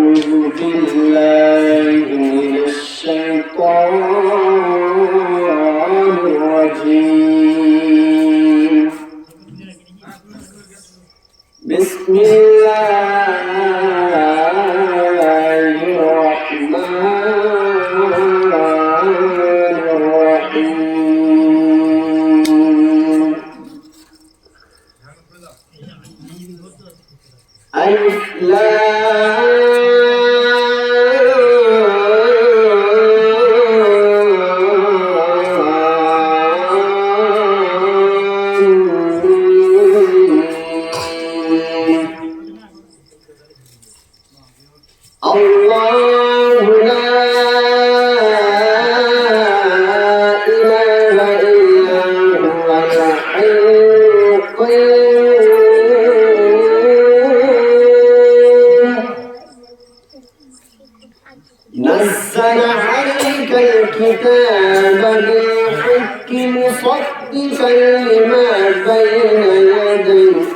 أعوذ بالله من الشيطان الرجيم بسم الله الرحمن الرحيم ألف الله لا إله إلا هو الحي القيوم نزل عليك الكتاب بالحق مصدقا لما بين يديه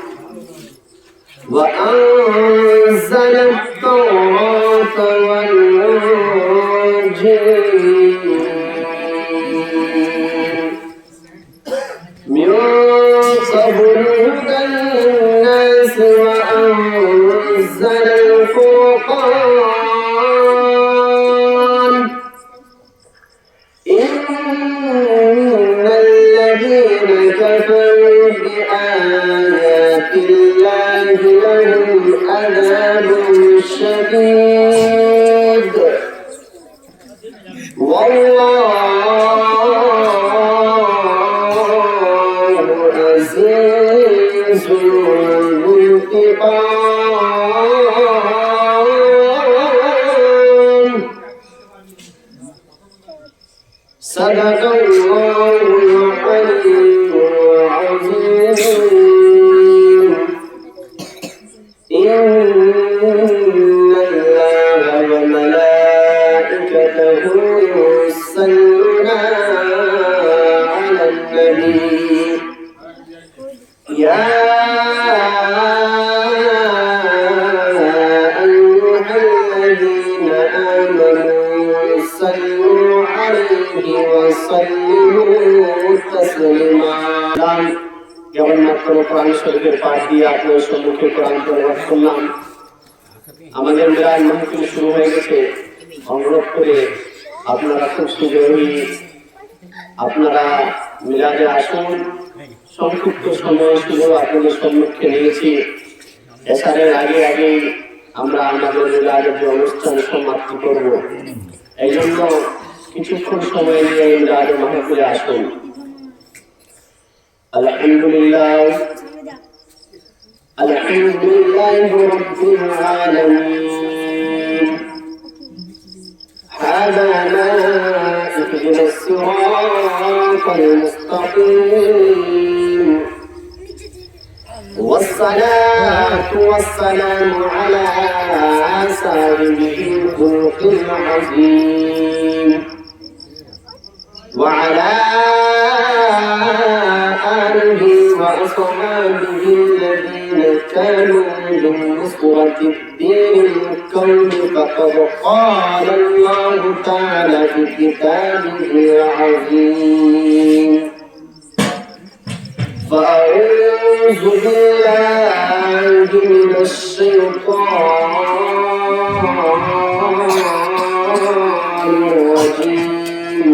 وأنزل التوراة والإنجيل من قبل هدى للناس وأنزل الفرقان إن الذين كفروا بآيات الله لهم عذاب شديد والله عزيز ذو انتقام صدق الله العلي العظيم إن الله وملائكته يصلون على النبي يا أيها الذين آمنوا صلوا عليه وسلموا تسليما কেবলমাত্র কোরআন শরীফের পাঠ দিয়ে আপনার সম্মুখে কোরআন তেলাওয়াত করলাম। আমাদের মিলাদ মাহফিল শুরু হয়ে গেছে। অনুরোধ করে আপনারা খুব শীঘ্রই আপনারা মিলাদে আসুন। সংক্ষিপ্ত সময় শুধু আপনাদের সম্মুখে নিয়েছি। এসারের আগে আমরা আমাদের মিলাদের যে অনুষ্ঠান সমাপ্তি করব, এই জন্য কিছুক্ষণ সময় নিয়ে মিলাদের মাহফিলে আসুন। الحمد لله رب العالمين هدانا اهدنا الصراط المستقيم والصلاة والسلام على صاحبه الخلق العظيم وعلى آله وأصحابه الذين كانوا بنصرة الدين الكون فقد قال الله تعالى في كتابه العظيم فأعوذ بالله من الشيطان الرجيم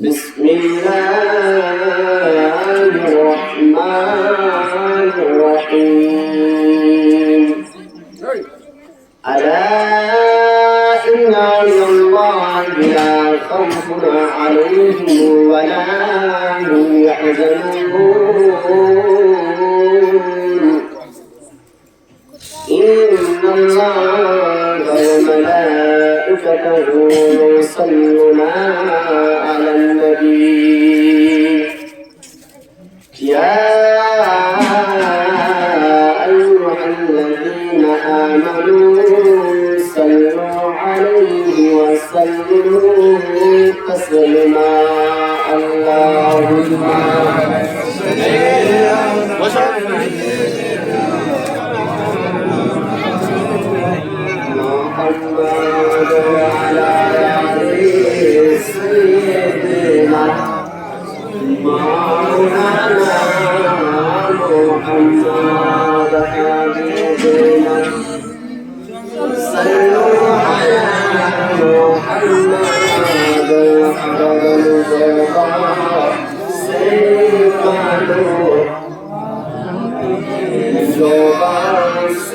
بسم الله الرحمن الرحيم ألا إن الله لا خوف عليهم ولا هم يحزنون إن الله وملائكته يصلون على النبي يا أيها الذين آمنوا صلوا عليه وسلموا تسليما اللهم صل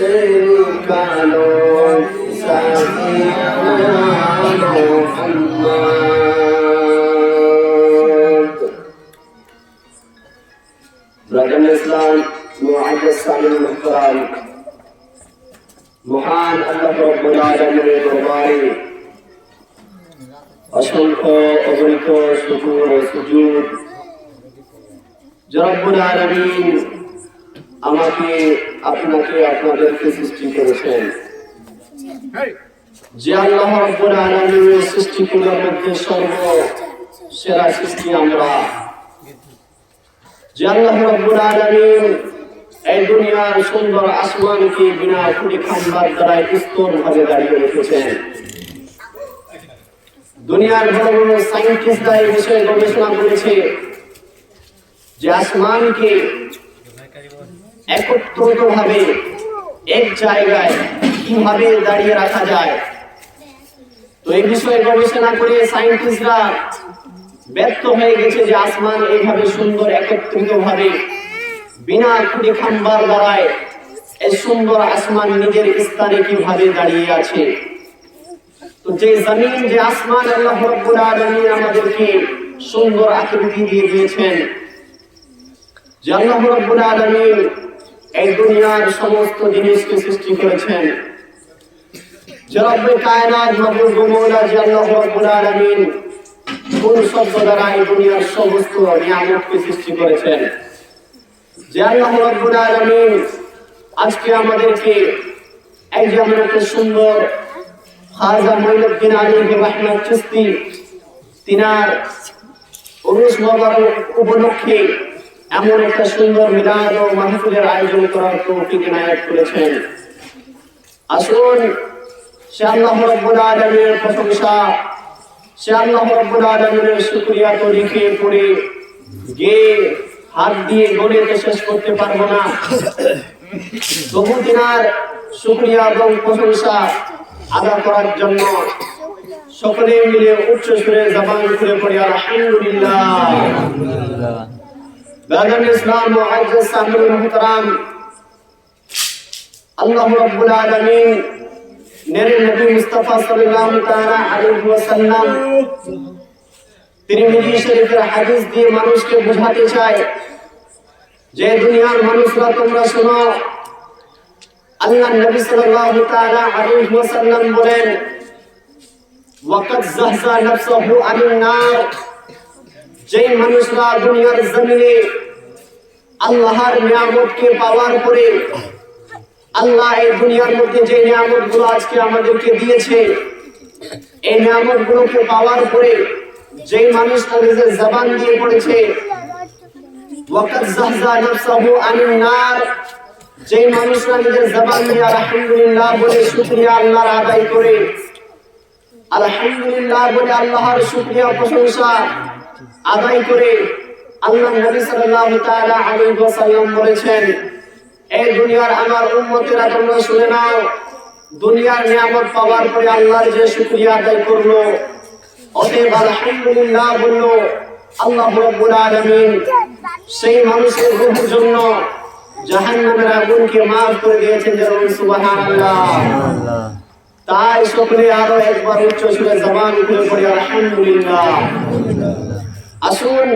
شريك له سيدنا محمد ব্রাদার ইসলাম মুআজ্জাজ সামিউল মুহতারাম মহান আল্লাহ রাব্বুল আলামিনের দরবারে অসংখ্য অগণিত শুকর ও সুজুদ যে রব্বুল আলামিন আমাকে আপনাকে আপনাদেরকে সৃষ্টি করেছেন, যে আল্লাহ রাব্বুল আলামিনের সৃষ্টিগুলোর মধ্যে সর্বসেরা সৃষ্টি আমরা, যে আল্লাহ রাব্বুল আলামিন এই দুনিয়ার সুন্দর আসমানকে বিনা খুঁটি খাম্বার দ্বারা স্তর ভাবে দাঁড়িয়ে রেখেছেন। দুনিয়ার বড় বড় সায়েন্টিস্টরা এই বিষয়ে গবেষণা করেছে যে আসমানকে একত্রিত ভাবে এক জায়গায় কিভাবে দাঁড়িয়ে রাখা যায়। তো এই বিষয়ে গবেষণা করে সায়েন্টিস্টরা ব্যর্থ হয়ে গেছে যে আসমান এইভাবে সুন্দর একত্রিত ভাবে বিনা খুঁটি খাম্বার দ্বারায় এই সুন্দর আসমান নিজের স্থানে কিভাবে দাঁড়িয়ে আছে। তো যে জমিন, যে আসমান আল্লাহ রাব্বুল আলামিন আমাদেরকে সুন্দর আকৃতি দিয়ে দিয়েছেন, যে আল্লাহ রাব্বুল আলামিন এই দুনিয়ার সমস্ত জিনিসকে সৃষ্টি করেছেন, যে রব্বে কায়নাত মাবুদ মওলা যে আল্লাহ রাব্বুল আলামিন কোন শব্দ দ্বারা এই দুনিয়ার সমস্ত নিয়ামতকে সৃষ্টি করেছেন, যে আল্লাহ রাব্বুল আলামিন আজকে আমাদেরকে এই যে একটা সুন্দর খাজা মঈনুদ্দিন আলাইহি রাহমাত চিশতি তিনার উরুস মোবারক উপলক্ষে এমন একটা সুন্দর মিলাদ ও মাহফিলের আয়োজন করার তৌফিক ইনায়াত করেছেন। আসুন সে আল্লাহ রাব্বুল আলামিনের প্রশংসা, সে আল্লাহ রাব্বুল আলামিনের শুকরিয়া তো লিখে পড়ে গেয়ে হাত দিয়ে গড়ে শেষ করতে পারবো না। তবু তিনার শুকরিয়া এবং প্রশংসা আদা করার জন্য সকলে মিলে উচ্চ সুরে জবান খুলে পড়ি আলহামদুলিল্লাহ। ব্রাদার ইসলাম মুআজ্জাজ সামিউল মুহতারাম, আল্লাহ রাব্বুল আলামিন নেরে নবী মুস্তাফা সাল্লাল্লাহু তাআলা আলাইহি ওয়াসাল্লাম তিরমিজি শরীফের হাদিস দিয়ে মানুষকে বোঝাতে চায় যে দুনিয়ার মানুষরা তোমরা শোনো, আল্লাহ নবী সাল্লাল্লাহু তাআলা আলাইহি ওয়াসাল্লাম বলেন ওয়াকাদ যাহজা নাফসুহু আনিন নার, যে মানুষরা দুনিয়ার জমিনে আল্লাহর নিয়ামতকে পাওয়ার পরে, আল্লাহ এই দুনিয়ার মধ্যে যে নিয়ামতগুলো আজকে আমাদেরকে দিয়েছে, এই নিয়ামতগুলোকে পাওয়ার পরে যে মানুষটা নিজের জবান দিয়ে পড়েছে ওয়াকাদ যাহজা নাফসুহু আনিন নার, যে মানুষরা নিজের জবান দিয়ে আলহামদুলিল্লাহ বলে শুকরিয়া আল্লাহর আদায় করে, আলহামদুলিল্লাহ বলে আল্লাহর শুকরিয়া প্রশংসা আদায় করে, আল্লাহ নবী সাল্লাল্লাহু তাআলা আলাইহি ওয়াসাল্লাম বলেছেন এই দুনিয়ার আমার উম্মতেরা তোমরা শুনে নাও, দুনিয়ার নিয়ামত পাওয়ার পরে আল্লাহর যে শুকরিয়া আদায় করলো, অতএব আলহামদুলিল্লাহ বললো, আল্লাহ রাব্বুল আলামিন সেই মানুষের রূহের জন্য জাহান্নামের আগুনকে মাফ করে দিয়েছেন। যেমন সুবহানাল্লাহ। তাই সকলে আরো একবার উচ্চ সুরে জবান খুলে পড়ি আলহামদুলিল্লাহ। আসুন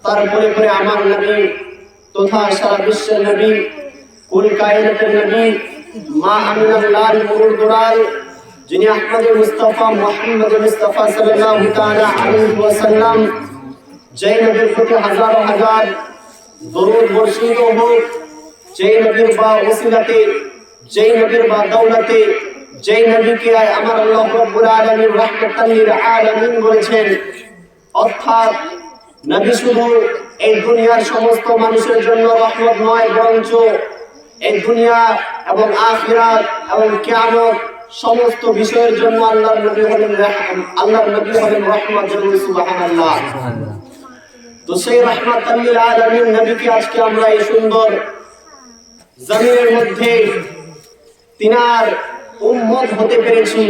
তারপরে পরে আমার নবী তথা সারা বিশ্বের নবী, কুল কায়নাতের নবী, মা আমিনার লাল মুরুর দুলাল, যিনি আহমদ মুস্তাফা মুহাম্মদ মুস্তাফা সাল্লাল্লাহু তাআলা আলাইহি ওয়াসাল্লাম, যে নবীর প্রতি হাজার হাজার দরুদ বর্ষিত হোক, যে নবীর বা ওসিলাতে, যে নবীর বা দৌলতে, যে নবীকে আমার আল্লাহ রাব্বুল আলামিন রাহমাতাল লিল আলামিন বলেছেন, অর্থাৎ নবী শুধু এই দুনিয়ার সমস্ত মানুষের জন্য রহমত নয়, বরঞ্চ এই দুনিয়া এবং আখিরাত এবং কিয়ামত সমস্ত বিষয়ের জন্য আল্লাহর নবী হলেন রহমত। সুবহানাল্লাহ। তো সেই রাহমাতাল লিল আলামিন নবীকে আজকে আমরা এই সুন্দর জমিনের মধ্যে তিনার উম্মত হতে পেরেছি,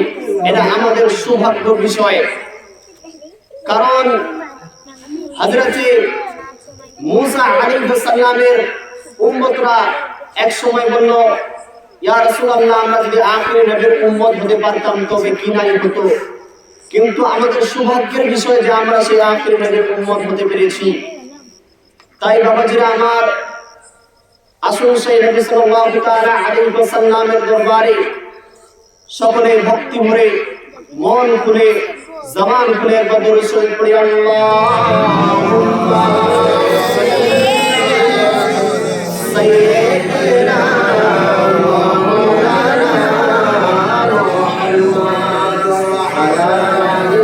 এটা আমাদের সৌভাগ্য বিষয়। কারণ হযরতে মুসা আলাইহিস সালামের উম্মতরা এক সময় বলল ইয়া রাসূলুল্লাহ, আমরা যদি আখিরি নবীর উম্মত হতে পারতাম তবে কি নাই হতো। কিন্তু আমাদের সৌভাগ্যের বিষয় যে আমরা সেই আখিরি নবীর উম্মত হতে পেরেছি। তাই বাবাজিরা আমার, আসুন সেই নবী সাল্লাল্লাহু তাআলা আলাইহি ওয়াসাল্লামের দরবারে সকলে ভক্তি ভরে মন খুলে জবান খুলে একবার দরুদ শরীফ পড়ি। আল্লাহুম্মা সাইয়্যিদিনা ওয়া মাওলানা মুহাম্মদ ওয়া আলা আলি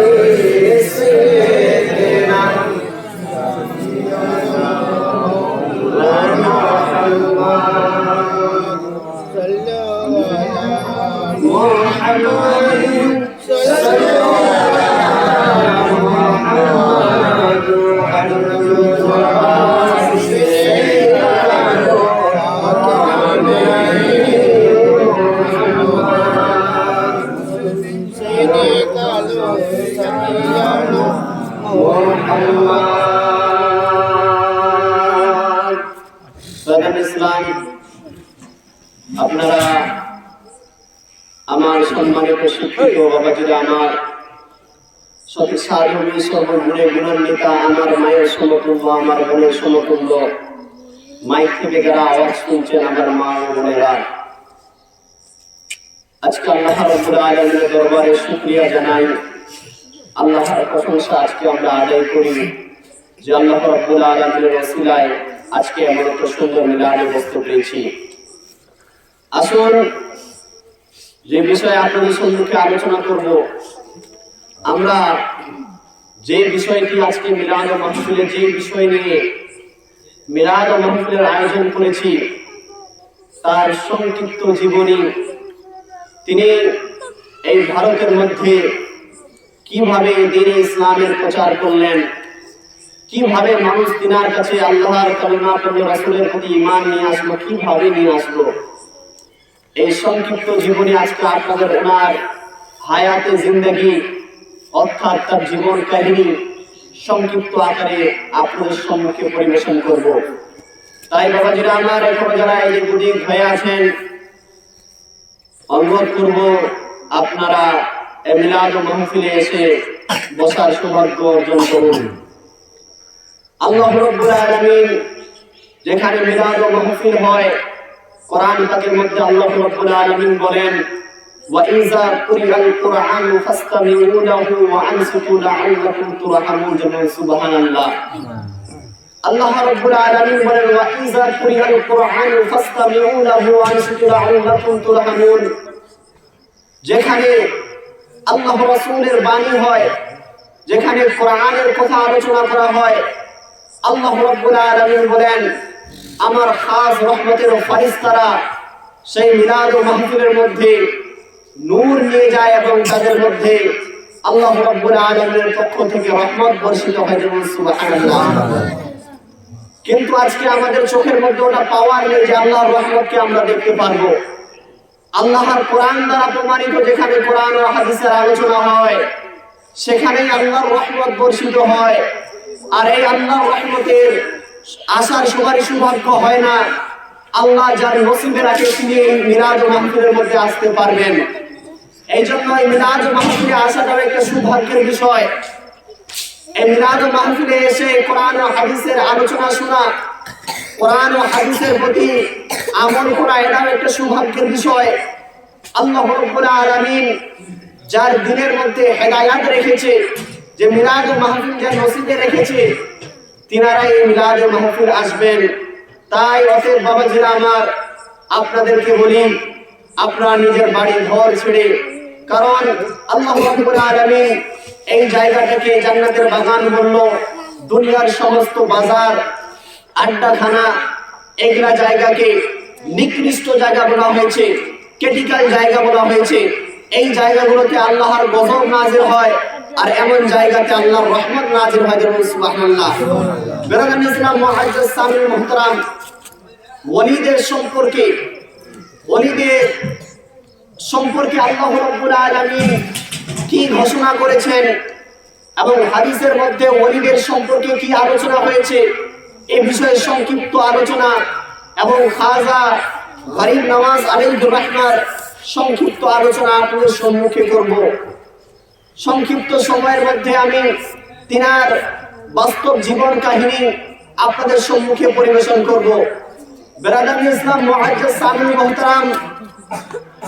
সাইয়্যিদিনা আপনারা আমার সম্মানিত শিক্ষিত বাবাজিরা আমার, সতী সাধবী সর্বগুণে গুণান্বিতা আমার মায়ের সমতুল্য, আমার বোনের সমতুল্য, মাইক থেকে যারা আওয়াজ শুনছেন আমার মা ও বোনেরা, আজকে আল্লাহ রাব্বুল আলামিনের দরবারে শুকরিয়া জানাই। আল্লাহর প্রশংসা আজকে আমরা আদায় করি যে আল্লাহ রাব্বুল আলামিনের ওসিলায় আজকে এমন একটা সুন্দর মিলাদে বসতে পেরেছি। আসুন যে বিষয়ে আপনাদের সম্মুখে আলোচনা করব, আমরা যে বিষয়টি আজকে মিলাদ ও মাহফিলে যে বিষয় নিয়ে মিলাদ ও মাহফিলের আয়োজন করেছি তার সংক্ষিপ্ত জীবনী, তিনি এই ভারতের মধ্যে কিভাবে দ্বীন-ই ইসলামের প্রচার করলেন, কিভাবে মানুষ তিনার কাছে আল্লাহর কালিমা পড়ল, রাসূলের প্রতি ঈমান নিয়ে আসলো, কিভাবে নিয়ে আসলো, এই সংক্ষিপ্ত জীবনী আজকে আপনাদের ওনার হায়াতে জিন্দেগি অর্থাৎ তার জীবন কাহিনী সংক্ষিপ্ত আকারে আপনাদের সম্মুখে পরিবেশন করব। তাই বাবাজিরা আমার, এখন যারা এই দিক হয়ে আছেন, অনুরোধ করব আপনারা এই মিলাদ ও মাহফিলে এসে বসার সৌভাগ্য অর্জন করুন। আল্লাহ রাব্বুল আলামিন যেখানে মিলাদ ও মাহফিল হয়, কোরআন পাকের মধ্যে আল্লাহ রাব্বুল আলামিন বলেন, ওয়া ইযা কুরিআল কুরআন ফাসতামিউ লাহু ওয়া আনসিতু লাআল্লাকুম তুরহামুন। সুবহানাল্লাহ। আল্লাহ রাব্বুল আলামিন বলেন, ওয়া ইযা কুরিআল কুরআন ফাসতামিউ লাহু ওয়া আনসিতু লাআল্লাকুম তুরহামুন। যেখানে আল্লাহ রাসূলের বাণী হয়, যেখানে কোরআনের কথা আলোচনা করা হয়, আল্লাহ রাব্বুল আলামিন বলেন আমার খাস রহমতের ফেরেশতারা সেই মিলাদ ও মাহফিলের মধ্যে নূর নিয়ে যায় এবং তাদের মধ্যে আল্লাহ রাব্বুল আলামিনের পক্ষ থেকে রহমত বর্ষিত হয়। সুবহানাল্লাহ। কিন্তু আজকে আমাদের চোখের মধ্যে ওটা পাওয়ার নেই যে আল্লাহর রহমতকে আমরা দেখতে পারবো। আল্লাহর কোরআন দ্বারা প্রমাণিত যেখানে কোরআন ও হাদিসের আলোচনা হয় সেখানেই আল্লাহর রহমত বর্ষিত হয়। আর এই আল্লাহর রহমতের আসার সবারই সৌভাগ্য হয় না। আল্লাহ যার নসিবে রাখে তিনি এই মিলাদ ও মাহফিলের মধ্যে আসতে পারবেন। এই জন্য এই মিলাদ ও মাহফিলে আসাটাও একটা সৌভাগ্যের বিষয়। এই মিলাদ ও মাহফিলে এসে কোরআন ও হাদিসের আলোচনা শোনা, কোরআন ও হাদিসের প্রতি আমল করা, এটাও একটা সৌভাগ্যের বিষয়। আল্লাহ রাব্বুল আলামিন যার দিনের মধ্যে হেদায়াত রেখেছে, যে মিলাদ ও মাহফিল যার নসিবে রেখেছে, তিনারা এই মিলাদ ও মাহফিল আসবেন। তাই অতএব বাবাজিরা আমার, আপনাদেরকে বলি আপনারা নিজের বাড়ি ঘর ছেড়ে, কারণ আল্লাহ রাব্বুল আলামিন এই জায়গাটাকে জান্নাতের বাগান বলল, দুনিয়ার সমস্ত বাজার আড্ডাখানা এগুলা জায়গাকে নিকৃষ্ট জায়গা বলা হয়েছে, ক্রিটিক্যাল জায়গা বলা হয়েছে। এই জায়গাগুলোতে আল্লাহর গজব নাযিল হয়, আর এমন জায়গাতে আল্লাহর রহমত নাযিল হয়। সুবহানাল্লাহ। বেরাদান ইসলাম মুআজ্জাজ সামিল মুহতারাম, ওলিদের সম্পর্কে আল্লাহ রাব্বুল আলামিন কি ঘোষণা করেছেন এবং হাদিসের মধ্যে ওলিদের সম্পর্কে কি আলোচনা হয়েছে, এই বিষয়ে সংক্ষিপ্ত আলোচনা এবং খাজা গরিব নওয়াজ আলাইহির রহমার সংক্ষিপ্ত আলোচনা আপনাদের সম্মুখে করব। সংক্ষিপ্ত সময়ের মধ্যে আমি তিনার বাস্তব জীবন কাহিনী আপনাদের সম্মুখে পরিবেশন করব। বেরাদার ইসলাম মুআজ্জাজ সামিউল মুহতারাম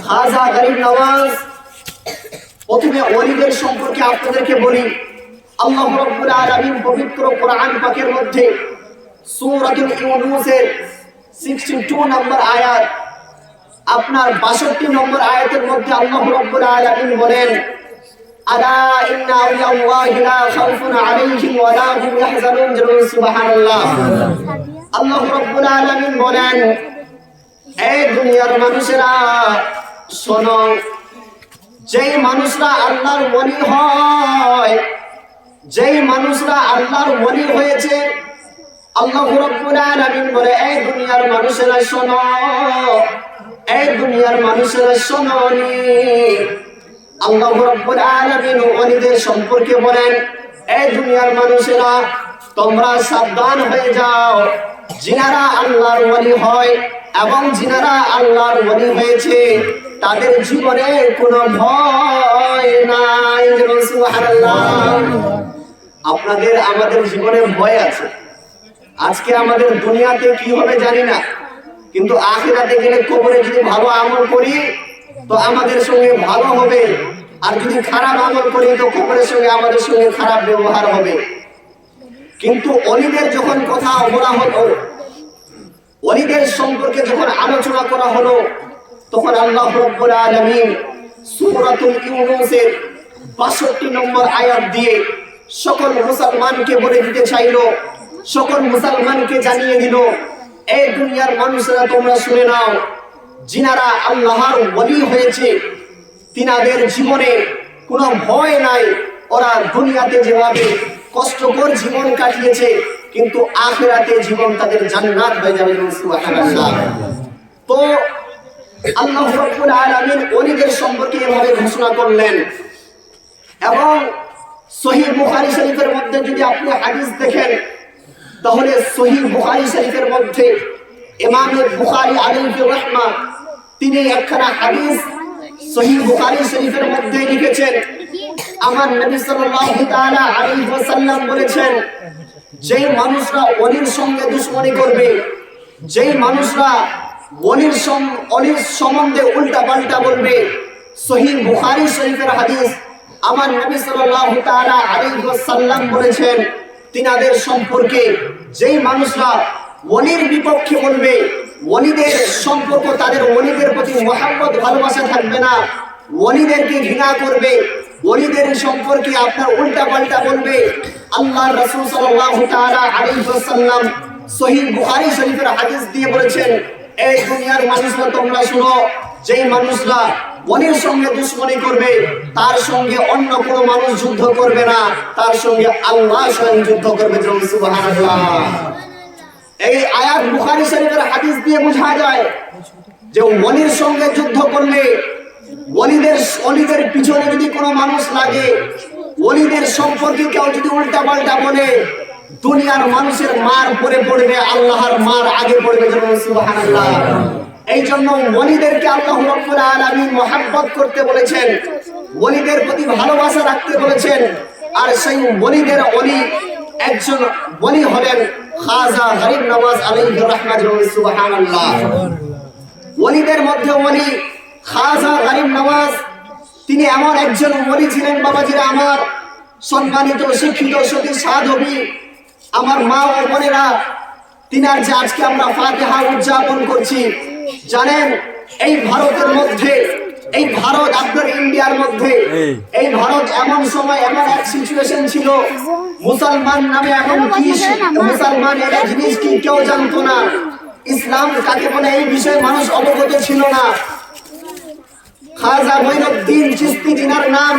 খাজা গরিব নওয়াজ, প্রথমে ওলিদের সম্পর্কে আপনাদেরকে বলি। আল্লাহ রাব্বুল আলামিন পবিত্র কোরআন পাকের মধ্যে সূরাতুল ইউনূসের 62 নম্বর আয়াত, আপনার 62 নম্বর আয়াতের মধ্যে আল্লাহ রাব্বুল আলামিন বলেন, আলা ইন্না আউলিয়াল্লাহি লা খাউফুন আলাইহিম ওয়া লা হুম ইয়াহজানুন। সুবহানাল্লাহ। আল্লাহ রাব্বুল আলামিন বলেন, এই দুনিয়ার মানুষেরা শোনো, যেই মানুষরা আল্লাহর ওলি হয়, যেই মানুষরা আল্লাহর ওলি হয়েছে, আল্লাহ রাব্বুল আলামিন বলে, এই দুনিয়ার মানুষেরা শোনো, এই দুনিয়ার মানুষেরা শোনো। আল্লাহ রাব্বুল আলামিন ওলিদের সম্পর্কে বলেন, এই দুনিয়ার মানুষেরা তোমরা সাবধান হয়ে যাও, যিনারা আল্লাহর ওলি হয় এবং যিনারা আল্লাহর ওলি হয়েছে তাদের জীবনে কোনো ভয় নাই। সুবহানাল্লাহ। আপনাদের আমাদের জীবনে ভয় আছে। আজকে আমাদের দুনিয়াতে কি হবে জানি না, কিন্তু আখিরাতে গেলে কবরে যদি ভালো আমল করি তো আমাদের সঙ্গে ভালো হবে, আর যদি খারাপ আমল করি তো কবরের সঙ্গে আমাদের সঙ্গে খারাপ ব্যবহার হবে। কিন্তু ওলিদের যখন কথা বলা হলো, ওলিদের সম্পর্কে যখন আলোচনা করা হলো, তখন আল্লাহ রাব্বুল আলামিন সূরাতুল ইউনূসের 62 নম্বর আয়াত দিয়ে সকল মুসলমানকে বলে দিতে চাইলো, সকল মুসলমানকে জানিয়ে দিল, এই দুনিয়ার মানুষরা তোমরা শুনে নাও, যিনারা আল্লাহর ওলি হয়েছে তিনাদের জীবনে কোনো ভয় নাই। ওরা দুনিয়াতে যেভাবে কষ্টকর জীবন কাটিয়েছে, কিন্তু আখিরাতে জীবন তাদের জান্নাত হয়ে যাবে। সুবহানাল্লাহ। তো আল্লাহ রাব্বুল আলামিন ওলিদের সম্পর্কে এভাবে ঘোষণা করলেন। এবং সহিহ বুখারী শরীফের মধ্যে যদি আপনি হাদিস দেখেন, তাহলে সহিহ বুখারী শরীফের মধ্যে ইমাম বুখারী আলাইহির রাহমাত তিনি একখানা হাদিস সহিহ বুখারী শরীফের মধ্যে লিখেছেন। আমার নবী সাল্লাল্লাহু তাআলা আলাইহি ওয়াসাল্লাম বলেছেন, যেই মানুষরা ওলির সঙ্গে দুশমনি করবে, যেই মানুষরা ওলির সম্বন্ধে উল্টা পাল্টা বলবে, সহিহ বুখারী শরীফের হাদিস, আমার নবী সাল্লাল্লাহু তাআলা আলাইহি ওয়াসাল্লাম বলেছেন, তিনাদের সম্পর্কে যেই মানুষরা ওলির বিপক্ষে বলবে, ওলিদের সম্পর্ক, তাদের ওলিদের প্রতি মহব্বত ভালোবাসা থাকবে না, ওলিদেরকে ঘৃণা করবে, ওলিদের সম্পর্কে আপনার উল্টা পাল্টা বলবে, আল্লাহর রাসূল সাল্লাল্লাহু তাআলা আলাইহি ওয়াসাল্লাম সহিহ বুখারী শরীফের হাদিস দিয়ে বলেছেন, এই দুনিয়ার মানুষরা তোমরা শুনো, যেই মানুষরা ওলির সঙ্গে দুশমনি করবে তার সঙ্গে অন্য কোনো মানুষ যুদ্ধ করবে না, তার সঙ্গে আল্লাহ স্বয়ং যুদ্ধ করবে। সুবহানাল্লাহ। এই আয়াত বুখারী শরীফের হাদিস দিয়ে বোঝা যায় যে ওলির সঙ্গে যুদ্ধ করলে, ওলিদের পিছনে যদি কোনো মানুষ লাগে, ওলিদের সম্পর্কে কেউ যদি উল্টা পাল্টা বলে, দুনিয়ার মানুষের মার পরে পড়বে, আল্লাহর মার আগে পড়বে। সুবহানাল্লাহ। এই জন্য ওলিদেরকে আল্লাহ রাব্বুল আলামিন মহব্বত করতে বলেছেন, ওলিদের প্রতি ভালোবাসা রাখতে বলেছেন। আর সেই ওলিদের ওলি একজন ওলি হলেন খাজা গরিব নওয়াজ আলাইহির রহমাত। সুবহানাল্লাহ। ওলিদের মধ্যে ওলি খাজা গরিব নওয়াজ, তিনি এমন একজন ওলি ছিলেন বাবাজিরা আমার, সম্মানিত শিক্ষিত সতী সাধবী আমার মা ও বোনেরা, তিনার যে আজকে আমরা ফাতিহা উদযাপন করছি, জানেন এই ভারতের মধ্যে, এই ভারত আপনার ইন্ডিয়ার মধ্যে, এই ভারত এমন সময় এমন এক সিচুয়েশন ছিল, মুসলমান নামে এমন কি, মুসলমান এর জিনিস কি কেউ জানতো না, ইসলাম কাকে বলে এই বিষয়ে মানুষ অবগত ছিল না। খাজা মঈনুদ্দিন চিশতি যিনার নাম,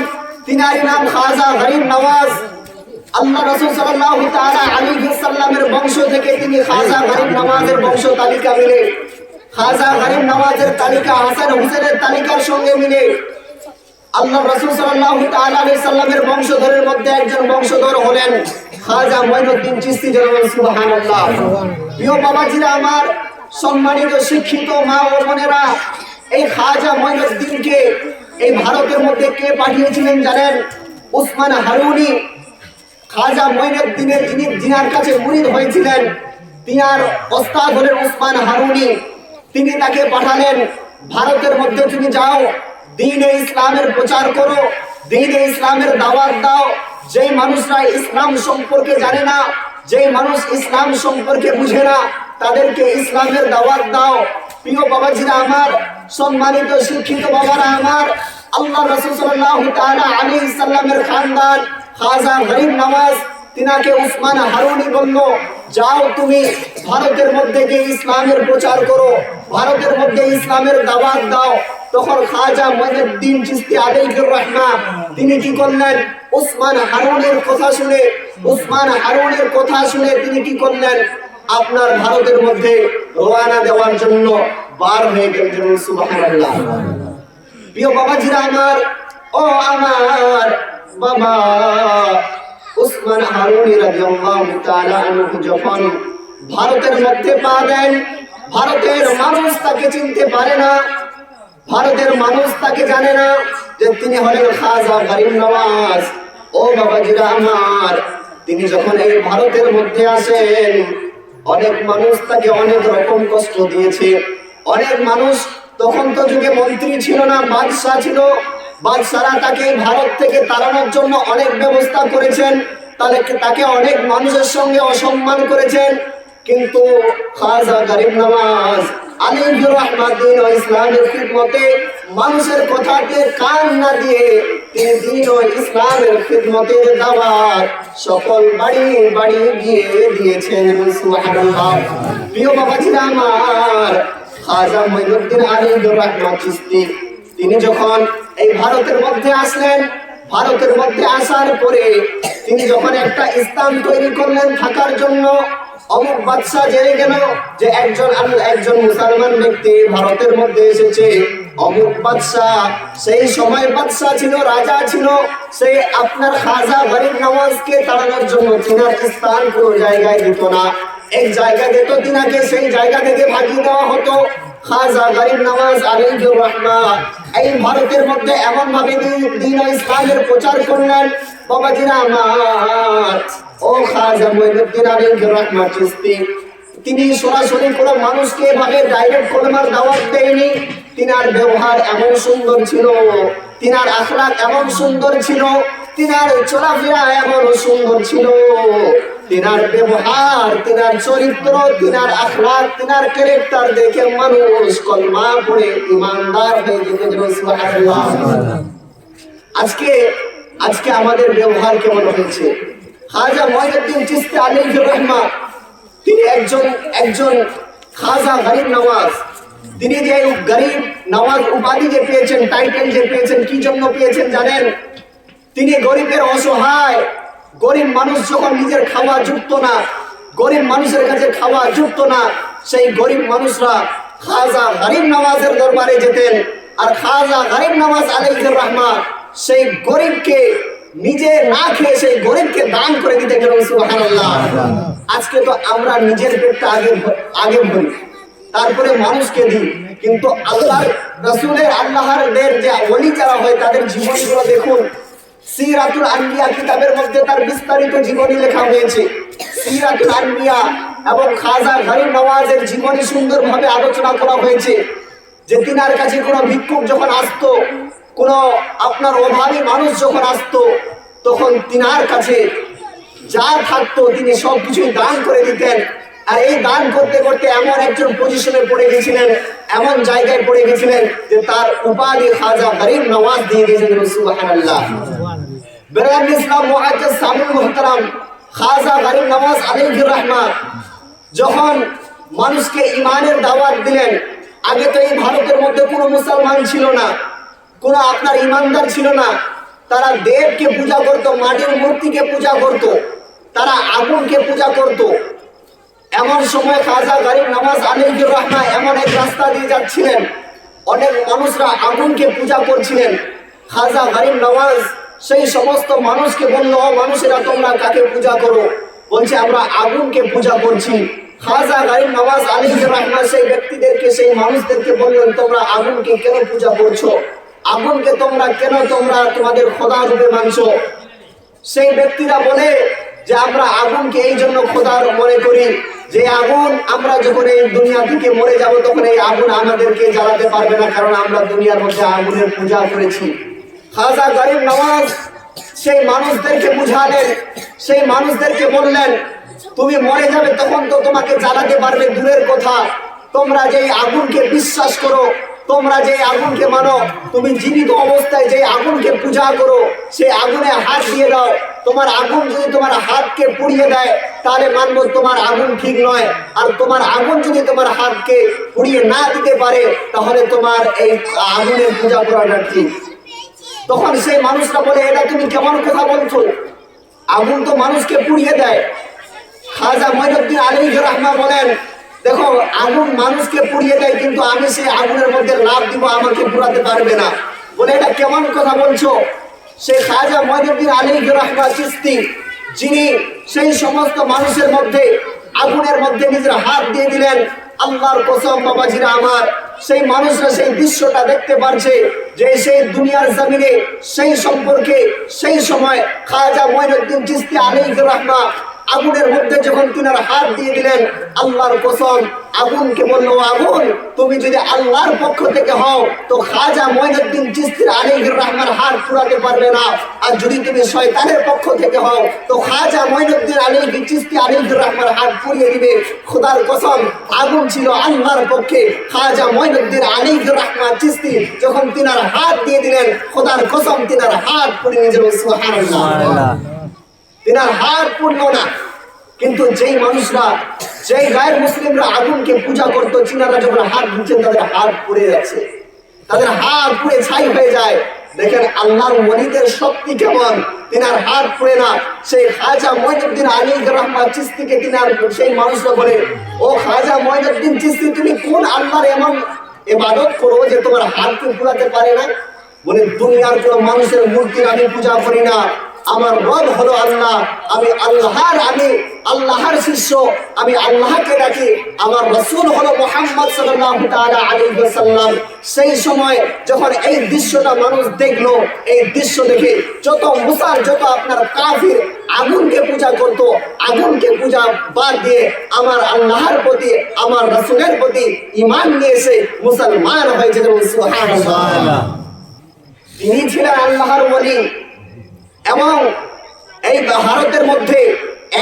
তিনার নাম খাজা গরিব নওয়াজ। আল্লাহ রাসূল সাল্লাল্লাহু তাআলা আলাইহি ওয়াসাল্লামের বংশ থেকে তিনি খাজা গরিব নওয়াজের বংশ তালিকা মিলে, খাজা গরিব নওয়াজের তালিকা হাসান হুসেনের তালিকার সঙ্গে মিলে আল্লাহ রাসূল সাল্লাল্লাহু তাআলা আলাইহি সাল্লামের বংশধরের মধ্যে একজন বংশধর হলেন খাজা মঈনুদ্দিন চিশতি। সুবহানাল্লাহ। প্রিয় বাবাজিরা আমার, সম্মানিত শিক্ষিত মা ও বোনেরা, এই খাজা মঈনুদ্দিনকে এই ভারতের মধ্যে কে পাঠিয়েছিলেন জানেন? উসমান হারুনি। খাজা মঈনুদ্দিনের যিনি জিনার কাছে মুরিদ হয়েছিলেন, তিনার ওস্তাদ হলেন উসমান হারুনি। তিনি তাকে পাঠালেন, ভারতের মধ্যে তুমি যাও, দ্বীন-এ ইসলামের প্রচার করো, দ্বীন-এ ইসলামের দাওয়াত দাও। যেই মানুষরা ইসলাম সম্পর্কে জানে না, যেই মানুষ ইসলাম সম্পর্কে বুঝে না, তাদেরকে ইসলামের দাওয়াত দাও। প্রিয় বাবাজিরা আমার, সম্মানিত শিক্ষিত বাবারা আমার, আল্লাহ রাসূল সাল্লাল্লাহু তাআলা আলাইহি সাল্লামের খানদান খাজা গরিব নওয়াজ, তিনাকে উসমান হারুনি বলল, যাও তুমি ভারতের মধ্যে গিয়ে ইসলামের প্রচার করো, ভারতের মধ্যে ইসলামের দাওয়াত দাও। তখন খাজা মঈনুদ্দিন চিশতি আলাইহির রাহমাহ তিনি কি করলেন? উসমান হারুনির কথা শুনে, উসমান হারুনির কথা শুনে তিনি কি করলেন? আপনার ভারতের মধ্যে রওনা দেওয়ার জন্য বার হয়ে গেলেন। সুবহানাল্লাহ। প্রিয় বাবাজিরা আমার, ও আমার বাবা, উসমান হারুনি রাদিয়াল্লাহু তাআলা আনহু যখন ভারতের মধ্যে পা দেন, ভারতের মানুষ তাকে চিনতে পারে না, ভারতের মানুষ তাকে জানে না যে তিনি হলেন খাজা গরিব নওয়াজ। ও বাবাজিরা আমার, তিনি যখন এই ভারতের মধ্যে আসেন, অনেক মানুষ তাকে অনেক রকম কষ্ট দিয়েছে। অনেক মানুষ, তখন তো যুগে মন্ত্রী ছিল না, বাদশাহ ছিল, বাদশারা তাকে ভারত থেকে তাড়ানোর জন্য অনেক ব্যবস্থা করেছেন, তাকে অনেক মানুষের সঙ্গে অসম্মান করেছেন। কিন্তু খাজা গরিব নওয়াজ আলাইহির রাহমাত দ্বীন ও ইসলামের খিদমতে মানুষের কথাকে কান না দিয়ে তিনি দ্বীন ও ইসলামের খিদমতের দাওয়াত সকল বাড়ি বাড়ি গিয়ে দিয়েছেন। সুবহানাল্লাহ। প্রিয় বাবাজিরা আমার, খাজা মঈনুদ্দিন আলাইহির রাহমাত চিশতি তিনি যখন এই ভারতের মধ্যে আসলেন, ভারতের মধ্যে আসার পরে তিনি যখন একটা স্থান তৈরি করলেন থাকার জন্য, অমুক বাদশা জেনে গেল যে একজন মুসলমান ব্যক্তি ভারতের মধ্যে এসেছে। অমুক বাদশা, সেই সময় বাদশা ছিল, রাজা ছিল, সে আপনার খাজা গরিব নওয়াজকে তাড়ানোর জন্য তিনার স্থান কোনো জায়গায় দিত না। এক জায়গা দিত তিনাকে, সেই জায়গা থেকে ভাগিয়ে দেওয়া হতো। খাজা গরিব নওয়াজ আলাইহির রাহমাহ এই ভারতের মধ্যে এমন ভাবে দ্বীন ও ইসলামের প্রচার করলেন, বাবাজিরা আমার, ও খাজা মঈনুদ্দিন আলাইহির রাহমাত চিশতি তিনি সরাসরি কোনো মানুষকে এভাবে ডাইরেক্ট কলমার দাওয়াত দেয়নি। তিনার ব্যবহার এমন সুন্দর ছিল, তিনার আখলাক এমন সুন্দর ছিল, তিনার চলাফেরা এমন সুন্দর ছিল, তিনার ব্যবহার, তিনার চরিত্র, তিনার আখলাক, তিনার ক্যারেক্টার দেখে মানুষ কলমা পড়ে ঈমানদার হয়ে যেত। সুবহানাল্লাহ। আজকে আমাদের ব্যবহার কেমন হয়েছে? খাজা মঈনুদ্দিন চিশতি আলাইহির রাহমাত তিনি একজন খাজা গরিব নওয়াজ। তিনি যে গরিব নওয়াজ উপাধি যে পেয়েছেন, টাইটেল যে পেয়েছেন, কি জন্য পেয়েছেন জানেন? তিনি গরিবের অসহায়, গরিব মানুষ যখন নিজের খাওয়া জুটতো না, গরিব মানুষের কাছে খাওয়া জুটতো না, সেই গরিব মানুষরা খাজা গরিব নওয়াজের দরবারে যেতেন, আর খাজা গরিব নওয়াজ আলাইহির রাহমাত সেই গরিবকে নিজে না খেয়ে সেই গরিবকে দান করে দিতে গেলেন। সুবহানাল্লাহ। আজকে তো আমরা নিজের পেটটা আগে ভরি, তারপরে মানুষকে দিই, কিন্তু আল্লাহর রাসূলের আল্লাহর যে ওলি যারা হয় তাদের জীবনগুলো দেখুন। সিরাতুল আনবিয়া কিতাবের মধ্যে তার বিস্তারিত জীবনী লেখা হয়েছে। সিরাতুল আনবিয়া এবং খাজা গরিব নওয়াজের জীবনী সুন্দরভাবে আলোচনা করা হয়েছে। যে তিনার কাছে কোনো ভিক্ষুক যখন আসতো, কোনো আপনার অভাবী মানুষ যখন আসতো, তখন তিনার কাছে যা থাকতো তিনি সব কিছুই দান করে দিতেন। আর এই দান করতে করতে এমন একজন পজিশনে পড়ে গেছিলেন, এমন জায়গায় পড়ে গেছিলেন যে তার উপাধি খাজা গরিব নওয়াজ দিয়ে গেছিলেন। সুবহানাল্লাহ। বেরাদর ইসলাম মুআজ্জাজ সামিউল মুহতারাম, খাজা গরিব নওয়াজ আলাইহির রাহমাত যখন মানুষকে ঈমানের দাওয়াত দিলেন, আগে তো এই ভারতের মধ্যে কোনো মুসলমান ছিল না, কোনো আপনার ঈমানদার ছিল না। তারা দেবকে পূজা করত, মাটির মূর্তিকে পূজা করত, তারা আগুনকে পূজা করত। এমন সময় খাজা গরিব নওয়াজ আলাইহির রাহমাত এমন এক রাস্তা দিয়ে যাচ্ছিলেন, অনেক মানুষরা আগুনকে পূজা করছিলেন। খাজা গরিব নওয়াজ সেই সমস্ত মানুষকে বলল, মানুষেরা তোমরা কাকে পূজা করো? বলছে আমরা আগুনকে পূজা করছি। খাজা গরিব নওয়াজ আলাইহিস রহমান সেই ব্যক্তিদেরকে, সেই মানুষদেরকে বললেন, তোমরা আগুনকে কেন পূজা করছো? আগুনকে তোমরা তোমাদের খোদা রূপে মানছো? সেই ব্যক্তিরা বলে যে আমরা আগুনকে এই জন্য খোদার মনে করি যে আগুন, আমরা যখন এই দুনিয়া থেকে মরে যাব তখন এই আগুন আমাদেরকে জ্বালাতে পারবে না, কারণ আমরা দুনিয়ার মধ্যে আগুনের পূজা করেছি। খাজা গরিব নওয়াজ সেই মানুষদেরকে বুঝালেন, সেই মানুষদেরকে বললেন, তুমি মরে যাবে তখন তো তোমাকে জ্বালাতে পারবে দূরের কথা, তোমরা যে আগুনকে বিশ্বাস করো, তোমরা যে আগুনকে মানো, তুমি জীবিত অবস্থায় যে আগুনকে পূজা করো, সেই আগুনে হাত দিয়ে দাও। তোমার আগুন যদি তোমার হাতকে পুড়িয়ে দেয় তাহলে মানবো তোমার আগুন ঠিক নয়, আর তোমার আগুন যদি তোমার হাতকে পুড়িয়ে না দিতে পারে তাহলে তোমার এই আগুনের পূজা করাটা ঠিক। তখন সেই মানুষরা বলে, এটা তুমি কেমন কথা বলছো? আগুন তো মানুষকে পুড়িয়ে দেয়। খাজা মঈনুদ্দিন আলাইহিস রহমান বলেন, দেখো আগুন মানুষকে পুড়িয়ে দেয়, কিন্তু আমি সেই আগুনের মধ্যে লাফ দিব, আমাকে পুড়াতে পারবে না। বলে, এটা কেমন কথা বলছো? সেই খাজা মঈনুদ্দিন আলাইহিস রহমান চিশতি, যিনি সেই সমস্ত মানুষের মধ্যে আগুনের মধ্যে নিজের হাত দিয়ে দিলেন, আল্লাহর কসম বাবাজিরা আমার, সেই মানুষরা সেই দৃশ্যটা দেখতে পারছে যে সেই দুনিয়ার জমিনে সেই সম্পর্কে সেই সময় খাজা মঈনুদ্দিন চিশতি আলাইহিস রহমান আগুনের মধ্যে যখন তিনার হাত দিয়ে দিলেন, আল্লাহর কসম আগুনকে বললো, আগুন তুমি যদি আল্লাহর পক্ষ থেকে হও তো খাজা মঈনুদ্দিন চিশতি আলাইহিস রহমান হাত পুরাতে পারবে না, আর যদি তুমি শয়তানের পক্ষ থেকে হও তো খাজা মঈনুদ্দিন আলাইহিস চিশতি আলাইহিস রহমান হাত পুড়িয়ে দিবে। খোদার কসম আগুন ছিল আল্লাহর পক্ষে। খাজা মঈনুদ্দিন আলাইহিস রহমান চিশতি যখন তিনার হাত দিয়ে দিলেন, খোদার কসম তিনার হাত পুড়িয়ে নিয়ে যাবে। সুবহানাল্লাহ। তিনার হাত পুড়ল না, কিন্তু যেই মানুষরা, যেই গায়ের মুসলিমরা আগুনকে পূজা করতো, চীনারা যখন হাত দিচ্ছেন তাদের হাত পুড়ে যাচ্ছে, তাদের হাত পুড়ে ছাই হয়ে যায়। দেখেন আল্লাহর ওলিদের শক্তি কেমন, তিনার হাত পুড়ে না। সেই খাজা মঈনুদ্দিন আলাইহিস রহমান চিশতিকে তিনার সেই মানুষরা বলে, ও খাজা মঈনুদ্দিন চিশতি, তুমি কোন আল্লাহর এমন ইবাদত করো যে তোমার হাতকে পুড়াতে পারে না? বলে, দুনিয়ার কোন মানুষের মূর্তির আমি পূজা করি না, আমার রব হলো আল্লাহ, আমি আল্লাহর শিষ্য, আমি আল্লাহকে ডাকি, আমার রাসূল হলো মুহাম্মদ সাল্লাল্লাহু তাআলা আলাইহি ওয়াসাল্লাম। সেই সময় যখন এই দৃশ্যটা মানুষ দেখলো, এই দৃশ্য দেখে যত আপনার কাফির আগুনকে পূজা করতো, আগুনকে পূজা বাদ দিয়ে আমার আল্লাহর প্রতি, আমার রাসূলের প্রতি ঈমান নিয়ে এসে মুসলমান হয়েছে। সুবহানাল্লাহ। তিনি ছিলেন আল্লাহর ওলি, এবং এই ভারতের মধ্যে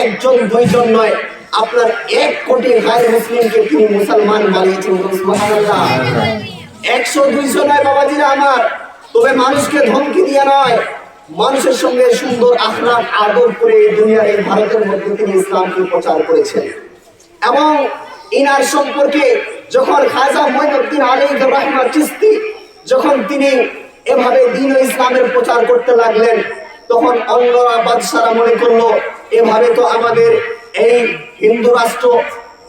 একজন দুইজন নয়, আপনার 1 কোটি গায়ের মুসলিমকে তিনি মুসলমান বানিয়েছেন। সুবহানাল্লাহ। 100-200 নয় বাবাজিরা আমার, তবে মানুষকে ধমকি দিয়ে নয়, মানুষের সঙ্গে সুন্দর আখলাক আদব করে এই দুনিয়ার এই ভারতের মধ্যে তিনি ইসলামকে প্রচার করেছেন। এবং ইনার সম্পর্কে যখন খাজা মঈনুদ্দিন আলাইহিস রহমান চিশতি যখন তিনি এভাবে দ্বীন ও ইসলামের প্রচার করতে লাগলেন, তখন অন্যরা বাদশারা মনে করলো, এভাবে তো আমাদের এই হিন্দু রাষ্ট্র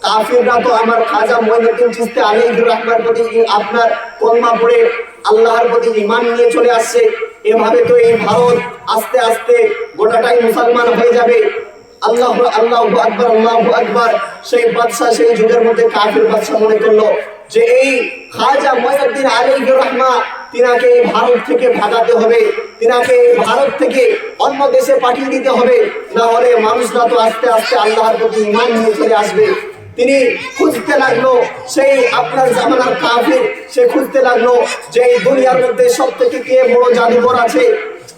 কাফিররা তো আমার খাজা মঈনুদ্দিন চিশতি আলাইহিস রহমানের প্রতি আপনার কলমা পড়ে আল্লাহর প্রতি ঈমান নিয়ে চলে আসছে, এভাবে তো এই ভারত আস্তে আস্তে গোটাটাই মুসলমান হয়ে যাবে। আল্লাহু আকবার, আল্লাহু আকবার। সেই বাদশা, সেই যুগের মধ্যে কাফির বাদশা মনে করলো যে এই খাজা মঈনুদ্দিন আলাইহিস রহমান তিনাকে এই ভারত থেকে ভাগাতে হবে, তিনাকে এই ভারত থেকে অন্য দেশে পাঠিয়ে দিতে হবে, না হলে মানুষরা তো আস্তে আস্তে আল্লাহর প্রতি ঈমান নিয়ে চলে আসবে। তিনি খুঁজতে লাগলো, সেই আপনার জামানার কাফির, সে খুঁজতে লাগলো যে এই দুনিয়ার মধ্যে সব থেকে কে বড় জাদুকর আছে,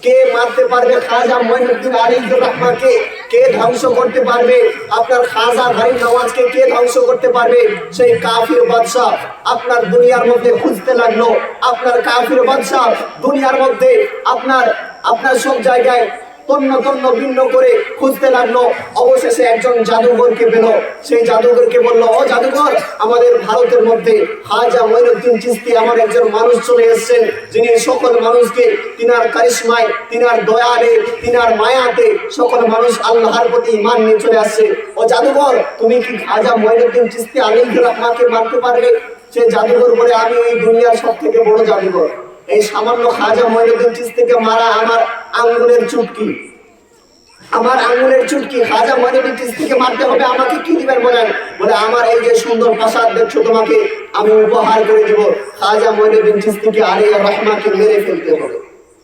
কে মারতে পারবে খাজা মঈনুদ্দিন আলাইহিস রহমানকে, কে ধ্বংস করতে পারবে আপনার খাজা গরিব নওয়াজকে, কে ধ্বংস করতে পারবে। সেই কাফির বাদশা আপনার দুনিয়ার মধ্যে খুঁজতে লাগলো, আপনার কাফির বাদশা দুনিয়ার মধ্যে আপনার সব জায়গায় তন্ন ভিন্ন করে খুঁজতে লাগলো। অবশেষে একজন জাদুঘরকে পেল, সেই জাদুঘরকে বলল, ও জাদুঘর, আমাদের ভারতের মধ্যে খাজা মঈনুদ্দিন চিশতি আমার একজন মানুষ চলে এসেছেন, যিনি সকল মানুষকে তিনার কারিশমায়, তিনার দয়ালে, তিনার মায়াতে সকল মানুষ আল্লাহর প্রতি ঈমান নিয়ে চলে আসছে। ও জাদুঘর, তুমি কি খাজা মঈনুদ্দিন চিশতি আলাইহিস রহমানকে মারতে পারবে? সে জাদুঘর বলে, আমি এই দুনিয়ার সব থেকে বড় জাদুঘর, এই সামান্য খাজা মঈনুদ্দিন চিশতিকে মারা আমার আঙ্গুলের চুটকি। আমার আঙ্গুলের চুটকি খাজা মঈনুদ্দিন চিশতিকে মারতে হবে, আমাকে কি দিবেন বলেন? বলে আমার এই যে সুন্দর প্রাসাদ দেখছো তোমাকে আমি উপহার করে দেব। খাজা মঈনুদ্দিন চিশতিকে আলাইহির রহমাকে মেরে ফেলতে হবে।